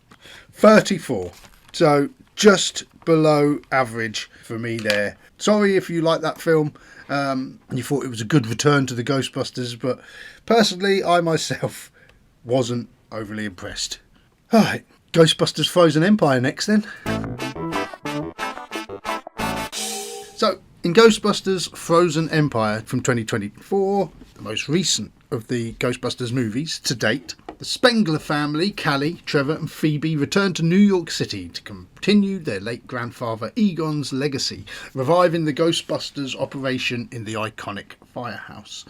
34. So just below average for me there. Sorry if you like that film and you thought it was a good return to the Ghostbusters, but personally I myself wasn't overly impressed. Alright, Ghostbusters Frozen Empire next then. So in Ghostbusters Frozen Empire from 2024, the most recent of the Ghostbusters movies to date, the Spengler family, Callie, Trevor and Phoebe, return to New York City to continue their late grandfather Egon's legacy, reviving the Ghostbusters operation in the iconic firehouse.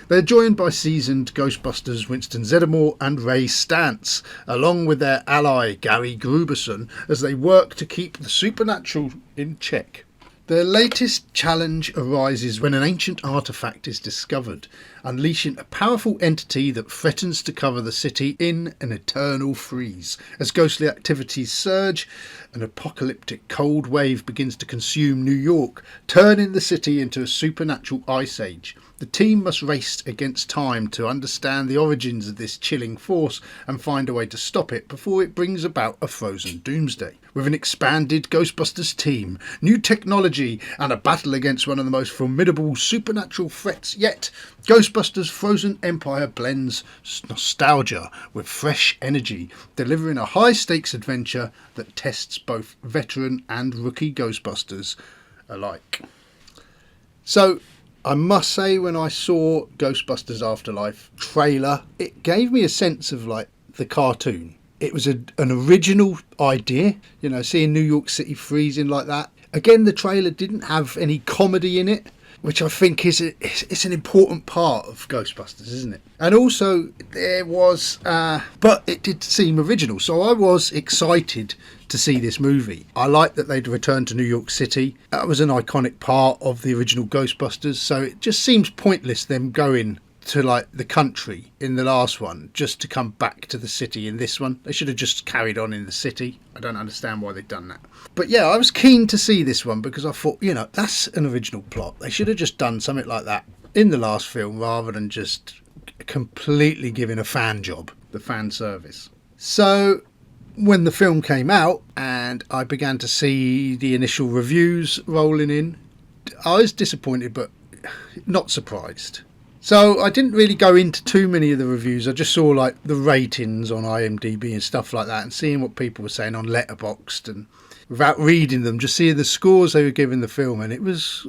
They're joined by seasoned Ghostbusters Winston Zeddemore and Ray Stantz, along with their ally Gary Gruberson, as they work to keep the supernatural in check. Their latest challenge arises when an ancient artifact is discovered, unleashing a powerful entity that threatens to cover the city in an eternal freeze. As ghostly activities surge, an apocalyptic cold wave begins to consume New York, turning the city into a supernatural ice age. The team must race against time to understand the origins of this chilling force and find a way to stop it before it brings about a frozen doomsday. With an expanded Ghostbusters team, new technology and a battle against one of the most formidable supernatural threats yet, Ghostbusters Frozen Empire blends nostalgia with fresh energy, delivering a high-stakes adventure that tests both veteran and rookie Ghostbusters alike. So, I must say, when I saw Ghostbusters Afterlife trailer, it gave me a sense of like the cartoon. It was an original idea, seeing New York City freezing like that. Again, the trailer didn't have any comedy in it, which I think it's an important part of Ghostbusters, isn't it? And also, there was, but it did seem original, so I was excited to see this movie. I liked that they'd returned to New York City. That was an iconic part of the original Ghostbusters, so it just seems pointless them going to like the country in the last one just to come back to the city in this one. They should have just carried on in the city. I don't understand why they've done that. But yeah, I was keen to see this one because I thought, that's an original plot. They should have just done something like that in the last film rather than just completely giving a fan job, the fan service. So when the film came out and I began to see the initial reviews rolling in, I was disappointed but not surprised. So I didn't really go into too many of the reviews. I just saw like the ratings on IMDb and stuff like that, and seeing what people were saying on Letterboxd, and without reading them, just seeing the scores they were giving the film, and it was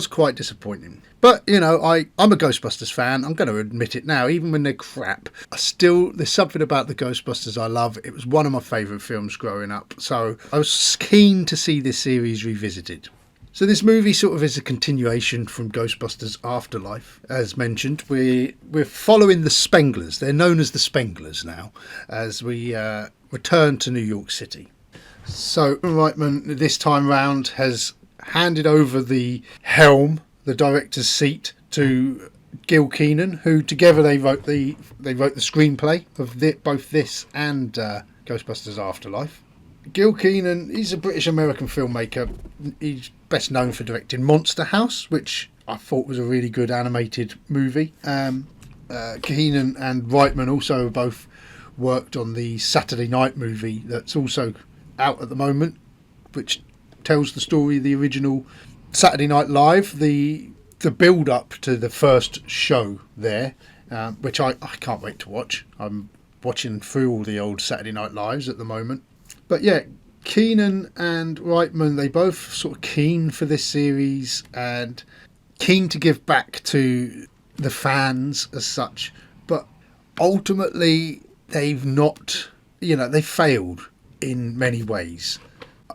quite disappointing. But I'm a Ghostbusters fan. I'm going to admit it now, even when they're crap. There's something about the Ghostbusters I love. It was one of my favourite films growing up, so I was keen to see this series revisited. So this movie sort of is a continuation from Ghostbusters Afterlife. As mentioned, we're following the Spenglers. They're known as the Spenglers now, as we return to New York City. So Reitman this time round has handed over the helm, the director's seat, to Gil Kenan, who together they wrote the screenplay of both this and Ghostbusters Afterlife. Gil Kenan, he's a British-American filmmaker. He's best known for directing Monster House, which I thought was a really good animated movie. Kenan and Reitman also both worked on the Saturday Night movie that's also out at the moment, which tells the story of the original Saturday Night Live, the build-up to the first show there, which I can't wait to watch. I'm watching through all the old Saturday Night Lives at the moment. But yeah, Kenan and Reitman, they both sort of keen for this series and keen to give back to the fans as such. But ultimately, they've not, they failed in many ways.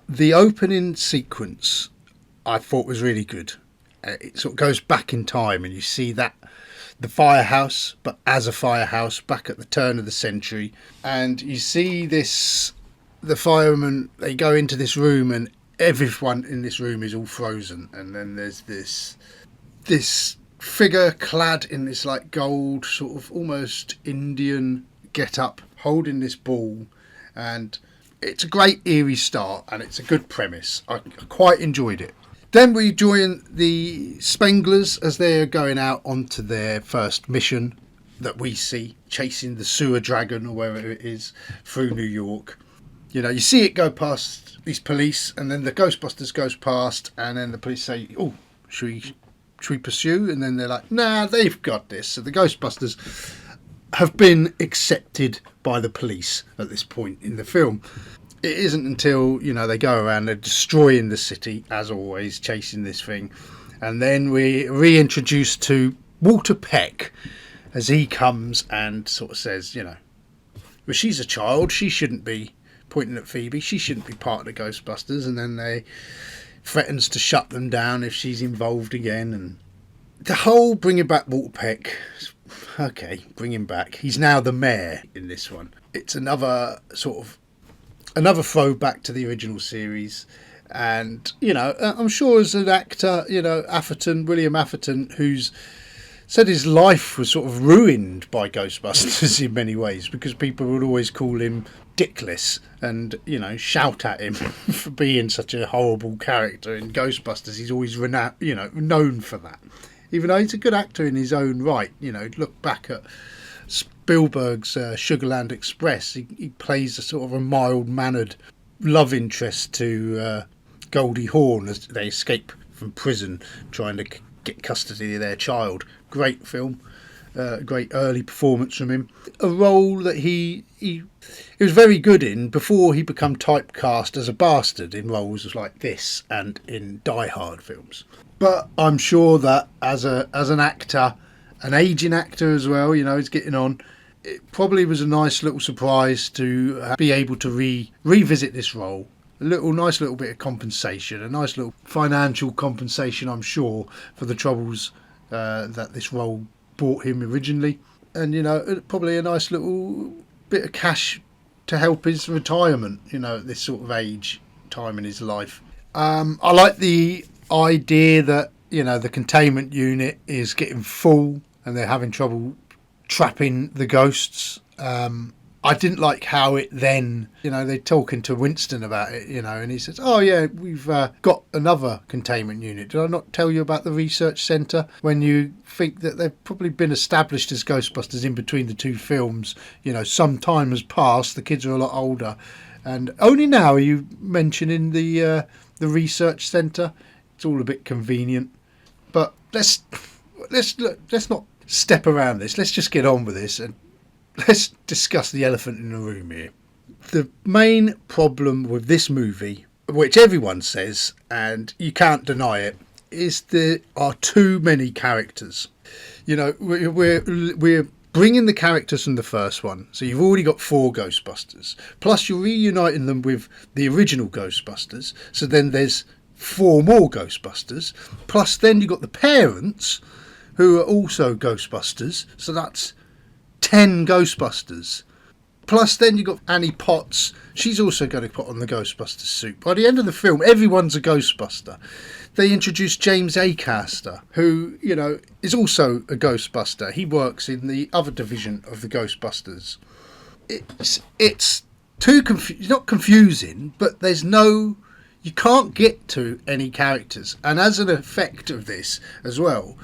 The opening sequence I thought was really good. It sort of goes back in time and you see that the firehouse, but as a firehouse back at the turn of the century. And you see the firemen, they go into this room and everyone in this room is all frozen, and then there's this figure clad in this like gold sort of almost Indian get up holding this ball, and it's a great eerie start and it's a good premise. I quite enjoyed it. Then we join the Spenglers as they're going out onto their first mission that we see, chasing the sewer dragon or wherever it is through New York. You see it go past these police, and then the Ghostbusters goes past, and then the police say, "Oh, should we pursue?" And then they're like, "Nah, they've got this." So the Ghostbusters have been accepted by the police at this point in the film. It isn't until, they go around, they're destroying the city, as always, chasing this thing. And then we're reintroduced to Walter Peck as he comes and sort of says, well, she's a child, she shouldn't be, pointing at Phoebe, she shouldn't be part of the Ghostbusters, and then they threatens to shut them down if she's involved again. And the whole bringing back Walter Peck, okay, bring him back. He's now the mayor in this one. It's another throwback to the original series. And, I'm sure as an actor, William Atherton, who's said his life was sort of ruined by Ghostbusters in many ways, because people would always call him dickless and, shout at him for being such a horrible character in Ghostbusters. He's always known for that. Even though he's a good actor in his own right, look back at Spielberg's Sugarland Express. He plays a sort of a mild-mannered love interest to Goldie Hawn as they escape from prison, trying to get custody of their child. Great film. great early performance from him. A role that he was very good in before he became typecast as a bastard in roles like this and in Die Hard films. But I'm sure that as an actor, an aging actor as well, he's getting on. It probably was a nice little surprise to be able to revisit this role. Nice little bit of compensation, a nice little financial compensation, I'm sure, for the troubles that this role brought him originally. And, probably a nice little bit of cash to help his retirement, at this sort of time in his life. I like the idea that, the containment unit is getting full and they're having trouble trapping the ghosts. I didn't like how it then, they're talking to Winston about it, and he says, oh yeah, we've got another containment unit. Did I not tell you about the research centre? When you think that they've probably been established as Ghostbusters in between the two films, some time has passed, the kids are a lot older, and only now are you mentioning the research centre. It's all a bit convenient, but let's not step around this. Let's just get on with this and let's discuss the elephant in the room here. The main problem with this movie, which everyone says, and you can't deny it, is there are too many characters. We're bringing the characters from the first one, so you've already got 4 Ghostbusters. Plus you're reuniting them with the original Ghostbusters, so then there's 4 more Ghostbusters. Plus then you've got the parents, who are also Ghostbusters, so that's 10 Ghostbusters. Plus then you've got Annie Potts. She's also going to put on the Ghostbusters suit. By the end of the film, everyone's a Ghostbuster. They introduce James Acaster, who, is also a Ghostbuster. He works in the other division of the Ghostbusters. It's too not confusing, but you can't get to any characters. And as an effect of this as well,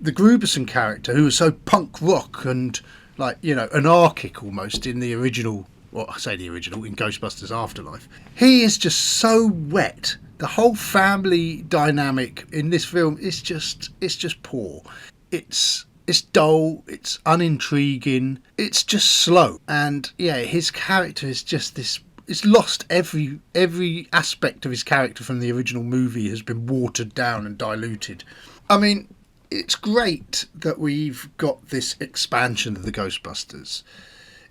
the Gruberson character, who was so punk rock and anarchic almost in the original, in Ghostbusters Afterlife, he is just so wet. The whole family dynamic in this film is just poor. It's dull, it's unintriguing, it's just slow. And his character is just this. It's lost every aspect of his character from the original movie has been watered down and diluted. I mean, it's great that we've got this expansion of the Ghostbusters,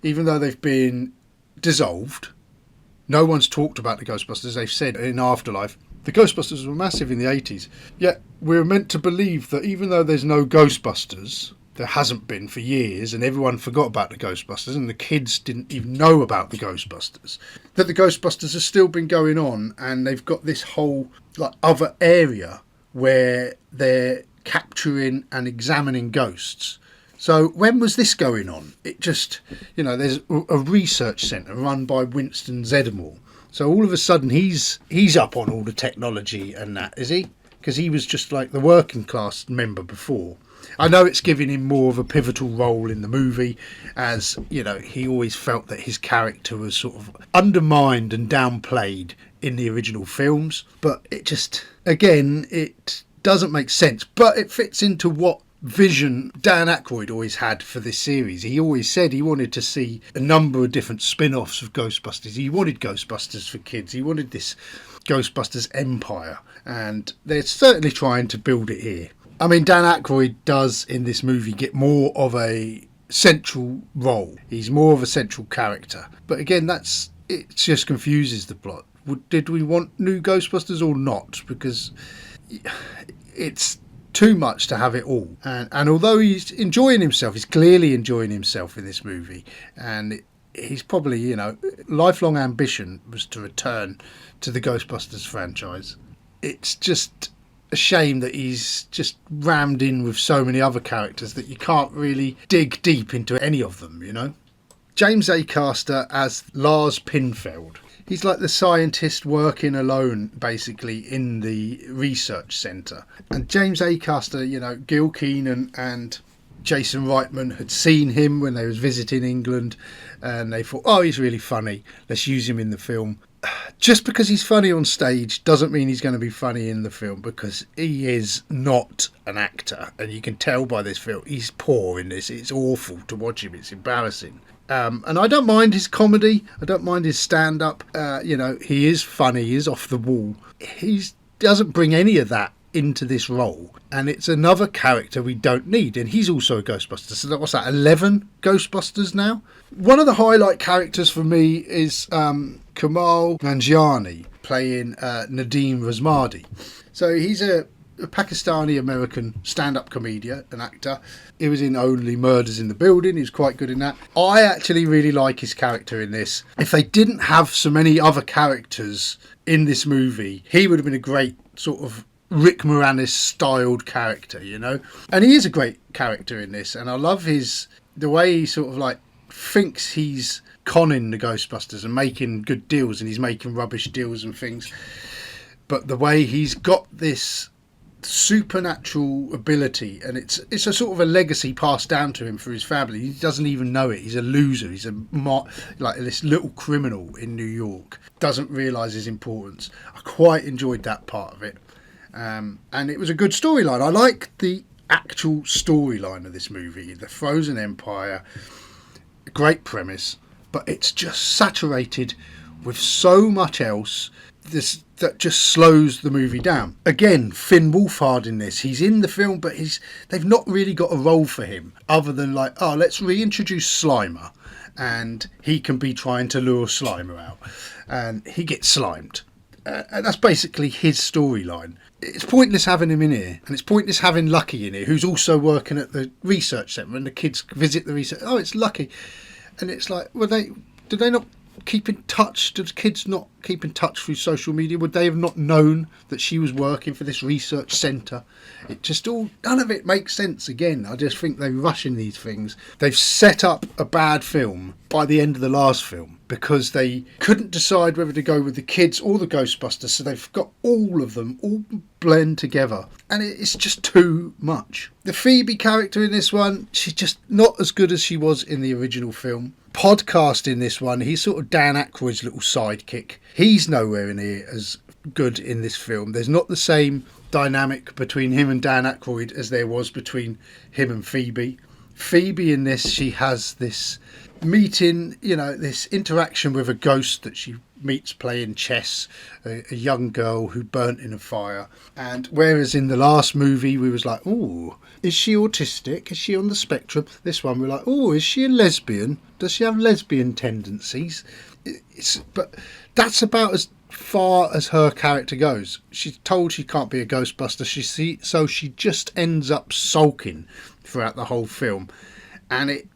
even though they've been dissolved. No one's talked about the Ghostbusters. They've said in Afterlife, the Ghostbusters were massive in the 80s. Yet we're meant to believe that even though there's no Ghostbusters, there hasn't been for years, and everyone forgot about the Ghostbusters, and the kids didn't even know about the Ghostbusters, that the Ghostbusters have still been going on, and they've got this whole other area where they're capturing and examining ghosts. So when was this going on? It just, there's a research centre run by Winston Zeddemore. So all of a sudden he's up on all the technology and that, is he? Because he was just like the working class member before. I know it's giving him more of a pivotal role in the movie, as, he always felt that his character was sort of undermined and downplayed in the original films. But it just, again, it doesn't make sense, but it fits into what vision Dan Aykroyd always had for this series. He always said he wanted to see a number of different spin-offs of Ghostbusters. He wanted Ghostbusters for kids. He wanted this Ghostbusters empire, and they're certainly trying to build it here. I mean, Dan Aykroyd does in this movie get more of a central role. He's more of a central character, but again, it just confuses the plot. Did we want new Ghostbusters or not? Because it's too much to have it all. And although he's enjoying himself, he's clearly enjoying himself in this movie. And he's probably, lifelong ambition was to return to the Ghostbusters franchise. It's just a shame that he's just rammed in with so many other characters that you can't really dig deep into any of them, James Acaster as Lars Pinfeld. He's like the scientist working alone, basically, in the research centre. And James Acaster, Gil Keenan and Jason Reitman had seen him when they was visiting England, and they thought, oh, he's really funny, let's use him in the film. just because he's funny on stage doesn't mean he's going to be funny in the film, because he is not an actor, and you can tell by this film he's poor in this. It's awful to watch him. It's embarrassing. And I don't mind his comedy. I don't mind his stand-up. He is funny. He is off the wall. He doesn't bring any of that into this role, and it's another character we don't need. And he's also a Ghostbuster. So what's that? 11 Ghostbusters now. One of the highlight characters for me is Kamal Nanjiani playing Nadeem Razmadi. So he's a Pakistani American stand-up comedian, an actor. He was in Only Murders in the Building. He was quite good in that. I actually really like his character in this. If they didn't have so many other characters in this movie, he would have been a great sort of Rick Moranis styled character, you know. And he is a great character in this, and I love the way he sort of like thinks he's conning the Ghostbusters and making good deals, and he's making rubbish deals and things. But the way he's got this supernatural ability, and it's a sort of a legacy passed down to him for his family. He doesn't even know it. He's a loser. He's like this little criminal in New York. Doesn't realise his importance. I quite enjoyed that part of it. And it was a good storyline. I like the actual storyline of this movie. The Frozen Empire, great premise, but it's just saturated with so much else that just slows the movie down. Again, Finn Wolfhard in this. He's in the film, but they've not really got a role for him other than like, oh, let's reintroduce Slimer, and he can be trying to lure Slimer out, and he gets slimed. And that's basically his storyline. It's pointless having him in here, and it's pointless having Lucky in here, who's also working at the research centre, and the kids visit the research. Oh, it's Lucky. And it's like, did they not keep in touch? Did the kids not keep in touch through social media? Would they have not known that she was working for this research centre? None of it makes sense. Again, I just think they rush in these things. They've set up a bad film by the end of the last film because they couldn't decide whether to go with the kids or the Ghostbusters, so they've got all of them all blend together, and it's just too much. The Phoebe character in this one, she's just not as good as she was in the original film. Podcast in this one, he's sort of Dan Aykroyd's little sidekick. He's nowhere near as good in this film. There's not the same dynamic between him and Dan Aykroyd as there was between him and Phoebe. Phoebe in this, she has this meeting, this interaction with a ghost that she meets playing chess, a young girl who burnt in a fire. And whereas in the last movie we was like, oh, is she autistic? Is she on the spectrum? This one we're like, oh, is she a lesbian? Does she have lesbian tendencies? But that's about as far as her character goes. She's told she can't be a Ghostbuster, so she just ends up sulking throughout the whole film, and it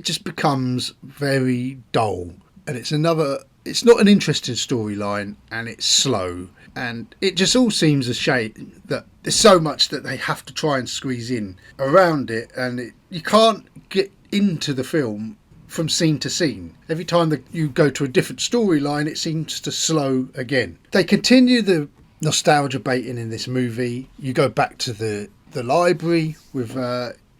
just becomes very dull, and it's not an interesting storyline, and it's slow, and it just all seems a shame that there's so much that they have to try and squeeze in around it, and you can't get into the film from scene to scene. Every time that you go to a different storyline, it seems to slow again. They continue the nostalgia baiting in this movie. You go back to the library with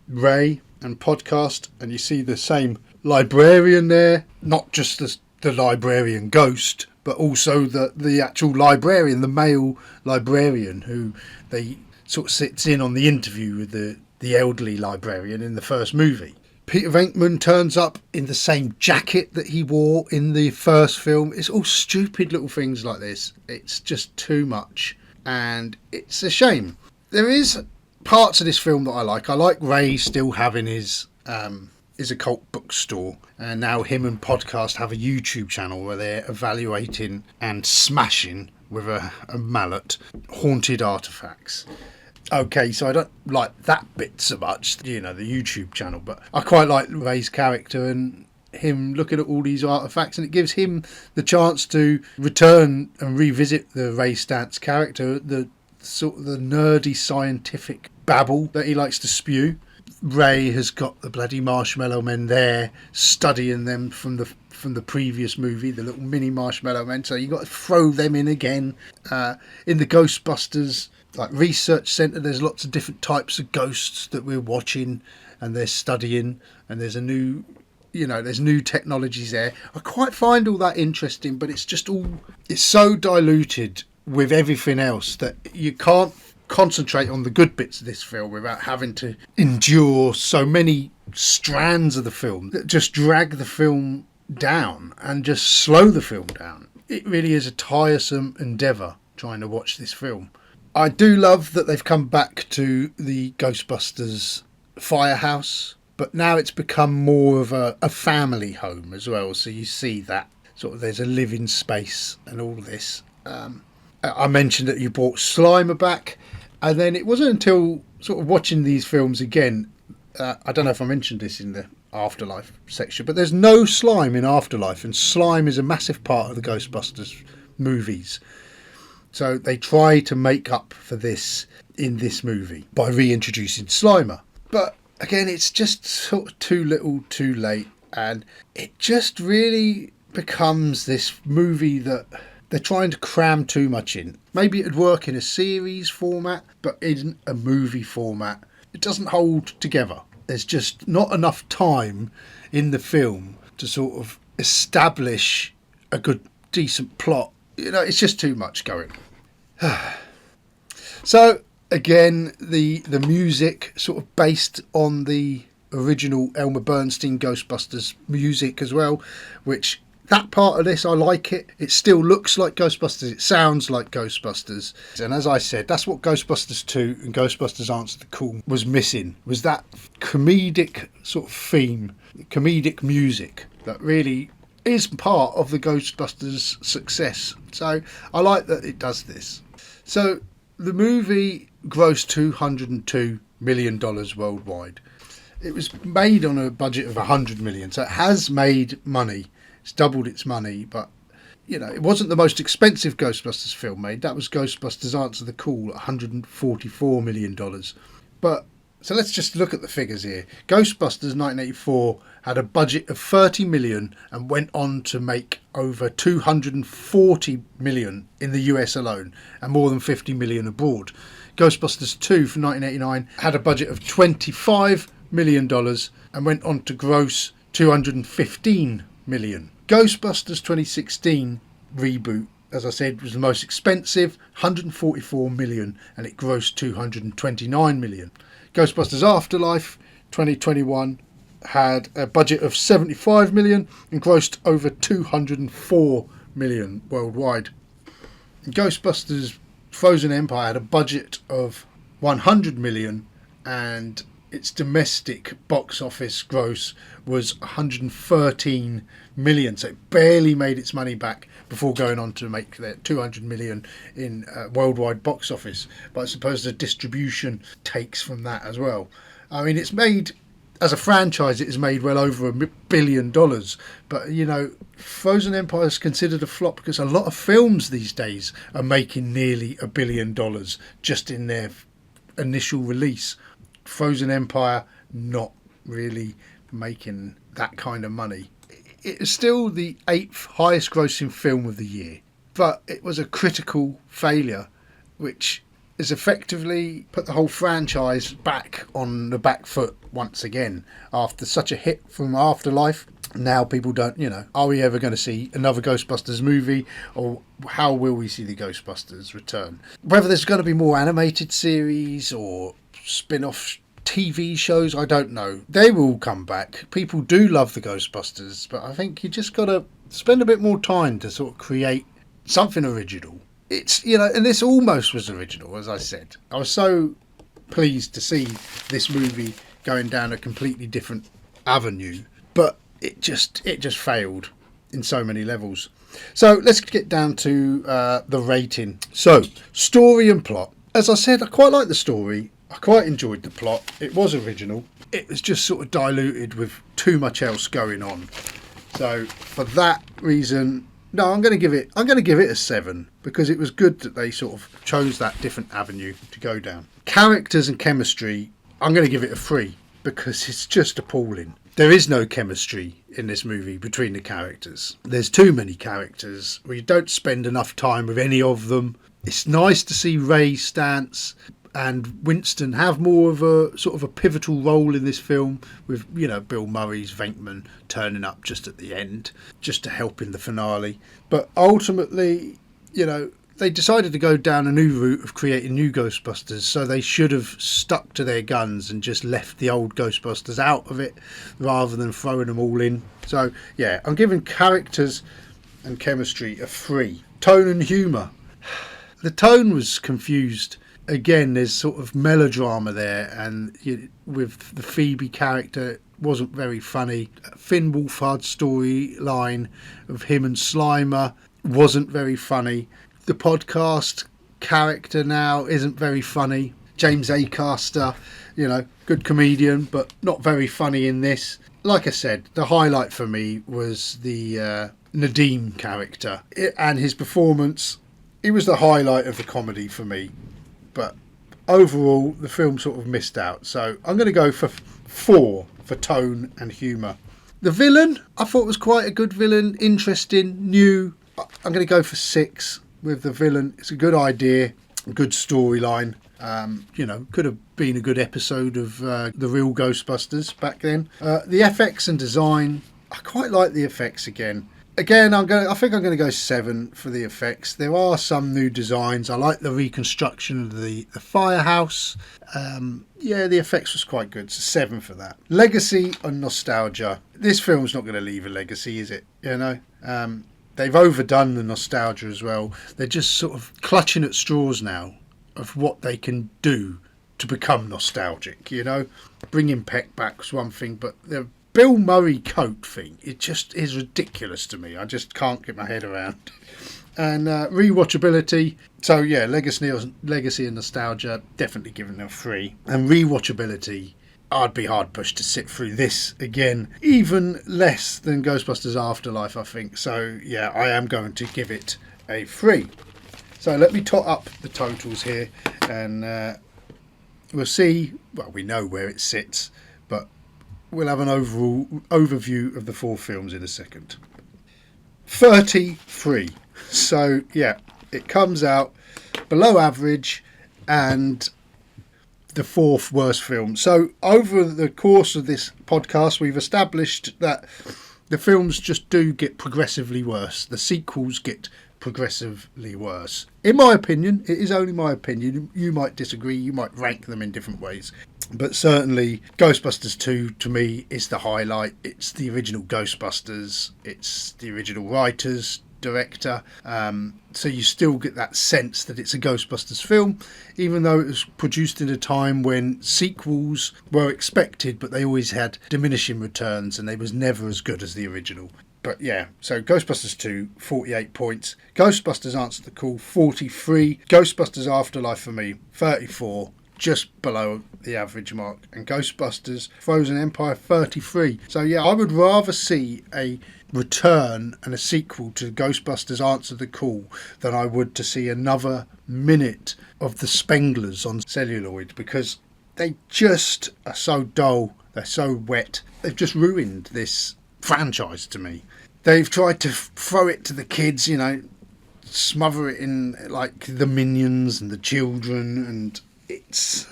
Ray and Podcast, and you see the same librarian there, not just the librarian ghost, but also the actual librarian, the male librarian, who they sort of sits in on the interview with the elderly librarian in the first movie. Peter Venkman turns up in the same jacket that he wore in the first film. It's all stupid little things like this. It's just too much, and it's a shame. There is parts of this film that I like. I like Ray still having his occult bookstore, and now him and Podcast have a YouTube channel where they're evaluating and smashing with a mallet haunted artifacts. Okay, so I don't like that bit so much, the YouTube channel, but I quite like Ray's character and him looking at all these artifacts, and it gives him the chance to return and revisit the Ray Stantz character, the sort of the nerdy scientific babble that he likes to spew. Ray has got the bloody marshmallow men there, studying them from the previous movie, the little mini marshmallow men, so you've got to throw them in again. In the Ghostbusters research centre, there's lots of different types of ghosts that we're watching and they're studying, and there's a new there's new technologies there. I quite find all that interesting, but it's so diluted with everything else that you can't concentrate on the good bits of this film without having to endure so many strands of the film that just drag the film down and just slow the film down. It really is a tiresome endeavour trying to watch this film. I do love that they've come back to the Ghostbusters firehouse, but now it's become more of a family home as well. So you see that sort of there's a living space and all this. I mentioned that you brought Slimer back, and then it wasn't until sort of watching these films again, I don't know if I mentioned this in the Afterlife section, but there's no slime in Afterlife, and slime is a massive part of the Ghostbusters movies. So they try to make up for this in this movie by reintroducing Slimer. But again, it's just sort of too little too late, and it just really becomes this movie that they're trying to cram too much in. Maybe it'd work in a series format, but in a movie format, it doesn't hold together. There's just not enough time in the film to sort of establish a good, decent plot. It's just too much going. So, again, the music sort of based on the original Elmer Bernstein Ghostbusters music as well, which that part of this, I like it. It still looks like Ghostbusters. It sounds like Ghostbusters. And as I said, that's what Ghostbusters 2 and Ghostbusters Answer the Call was missing, was that comedic sort of theme, comedic music that really is part of the Ghostbusters success. So I like that it does this. So the movie grossed $202 million worldwide. It was made on a budget of $100 million, so it has made money. It's doubled its money, but it wasn't the most expensive Ghostbusters film made. That was Ghostbusters Answer the Call at $144 million. But so let's just look at the figures here. Ghostbusters 1984 had a budget of $30 million and went on to make over $240 million in the US alone and more than $50 million abroad. Ghostbusters 2 from 1989 had a budget of $25 million and went on to gross $215 million. Ghostbusters 2016 reboot, as I said, was the most expensive, $144 million, and it grossed $229 million. Ghostbusters Afterlife 2021 had a budget of $75 million and grossed over $204 million worldwide. Ghostbusters Frozen Empire had a budget of $100 million and its domestic box office gross was $113 million, so it barely made its money back before going on to make their $200 million in worldwide box office. But I suppose the distribution takes from that as well. I mean, it's made, as a franchise, it has made well over $1 billion. But, Frozen Empire is considered a flop because a lot of films these days are making nearly $1 billion just in their initial release. Frozen Empire not really making that kind of money. It is still the 8th highest grossing film of the year, but it was a critical failure which has effectively put the whole franchise back on the back foot once again after such a hit from Afterlife. Now people don't, are we ever going to see another Ghostbusters movie, or how will we see the Ghostbusters return? Whether there's going to be more animated series or spin-off TV shows, I don't know. They will come back. People do love the Ghostbusters, but I think you just got to spend a bit more time to sort of create something original. It's, and this almost was original, as I said. I was so pleased to see this movie going down a completely different avenue, but it just failed in so many levels. So let's get down to the rating. So, story and plot. As I said, I quite like the story. I quite enjoyed the plot. It was original. It was just sort of diluted with too much else going on. So for that reason, no, I'm going to give it a 7 because it was good that they sort of chose that different avenue to go down. Characters and chemistry, I'm going to give it a 3 because it's just appalling. There is no chemistry in this movie between the characters. There's too many characters. We don't spend enough time with any of them. It's nice to see Ray's stance and Winston have more of a sort of a pivotal role in this film, with, you know, Bill Murray's Venkman turning up just at the end, just to help in the finale. But ultimately, you know, they decided to go down a new route of creating new Ghostbusters, so they should have stuck to their guns and just left the old Ghostbusters out of it rather than throwing them all in. So yeah, I'm giving characters and chemistry a 3. Tone and humour. The tone was confused. Again, there's sort of melodrama there, and with the Phoebe character, it wasn't very funny. Finn Wolfhard's storyline of him and Slimer wasn't very funny. The podcast character now isn't very funny. James Acaster, you know, good comedian, but not very funny in this. Like I said, the highlight for me was the Nadeem character and his performance. He was the highlight of the comedy for me. But overall, the film sort of missed out. So I'm going to go for 4 for tone and humour. The villain, I thought was quite a good villain. Interesting, new. I'm going to go for 6. With the villain. It's a good idea, a good storyline. You know, could have been a good episode of the real Ghostbusters back then. The FX and design, I quite like the effects again. I think I'm going to go 7 for the effects. There are some new designs. I like the reconstruction of the firehouse. Yeah, the effects was quite good. So 7 for that. Legacy and nostalgia. This film's not going to leave a legacy, is it? You know. They've overdone the nostalgia as well. They're just sort of clutching at straws now of what they can do to become nostalgic, you know. Bringing Peck back was one thing, but the Bill Murray coat thing, it just is ridiculous to me. I just can't get my head around. And rewatchability. So yeah, legacy and nostalgia, definitely giving them 3. And rewatchability, I'd be hard pushed to sit through this again, even less than Ghostbusters Afterlife, I think. So yeah, I am going to give it a 3. So let me tot up the totals here, and we'll see. Well, we know where it sits, but we'll have an overall overview of the 4 films in a second. 33. So yeah, it comes out below average and the 4th worst film. So over the course of this podcast, we've established that the films just do get progressively worse. The sequels get progressively worse. In my opinion, it is only my opinion. You might disagree. You might rank them in different ways. But certainly Ghostbusters 2 to me is the highlight. It's the original Ghostbusters. It's the original writers, director. So you still get that sense that it's a Ghostbusters film, even though it was produced in a time when sequels were expected, but they always had diminishing returns and they was never as good as the original. But yeah, so Ghostbusters 2, 48 points. Ghostbusters Answer the Call, 43. Ghostbusters Afterlife for me, 34. Just below the average mark. And Ghostbusters Frozen Empire, 33. So yeah, I would rather see a return and a sequel to Ghostbusters Answer the Call than I would to see another minute of the Spenglers on celluloid, because they just are so dull. They're so wet. They've just ruined this franchise to me. They've tried to throw it to the kids, you know, smother it in like the Minions and the children, and it's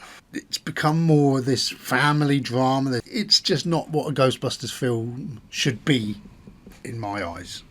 become more of this family drama. It's just not what a Ghostbusters film should be in my eyes.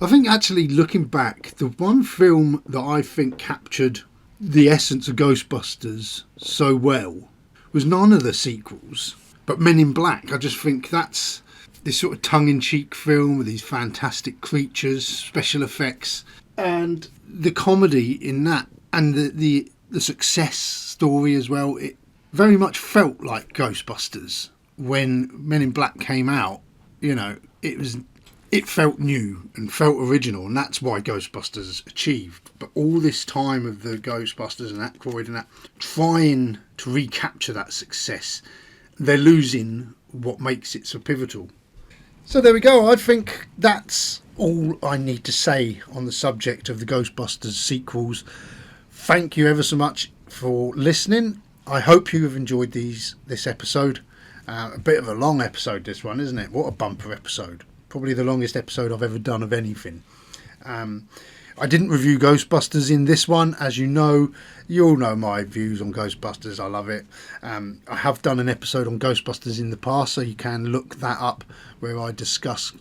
I think actually looking back, the one film that I think captured the essence of Ghostbusters so well was none of the sequels, but Men in Black. I just think that's this sort of tongue-in-cheek film with these fantastic creatures, special effects, and the comedy in that, and the success story as well. It very much felt like Ghostbusters when Men in Black came out. You know, it felt new and felt original, and that's why Ghostbusters achieved. But all this time of the Ghostbusters and Aykroyd and that, trying to recapture that success, they're losing what makes it so pivotal. So there we go. I think that's all I need to say on the subject of the Ghostbusters sequels. Thank you ever so much for listening. I hope you have enjoyed this episode. A bit of a long episode, this one, isn't it? What a bumper episode. Probably the longest episode I've ever done of anything. I I didn't review Ghostbusters in this one. As you all know my views on Ghostbusters. I love it. I have done an episode on Ghostbusters in the past, so you can look that up, where I discuss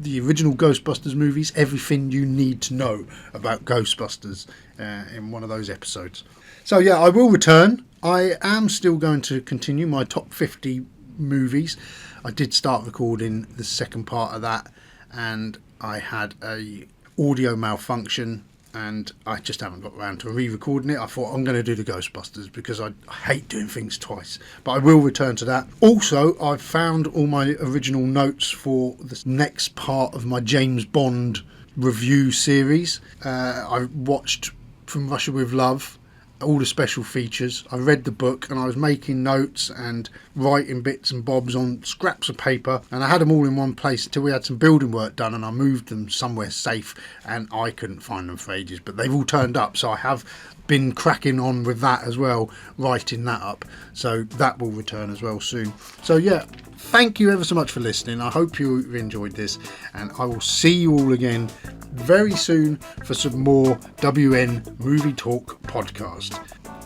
the original Ghostbusters movies, everything you need to know about Ghostbusters in one of those episodes. So yeah, I will return. I am still going to continue my top 50 movies. I did start recording the second part of that, and I had a audio malfunction and I just haven't got around to re-recording it. I thought I'm going to do the Ghostbusters because I hate doing things twice, but I will return to that. Also, I've found all my original notes for the next part of my James Bond review series. I watched From Russia With Love, all the special features. I read the book and I was making notes and writing bits and bobs on scraps of paper, and I had them all in one place until we had some building work done and I moved them somewhere safe, and I couldn't find them for ages, but they've all turned up, so I have been cracking on with that as well, writing that up, so that will return as well soon. So yeah, thank you ever so much for listening. I hope you enjoyed this, and I will see you all again very soon for some more WN Movie Talk podcast.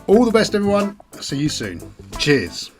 All the best, everyone. See you soon. Cheers.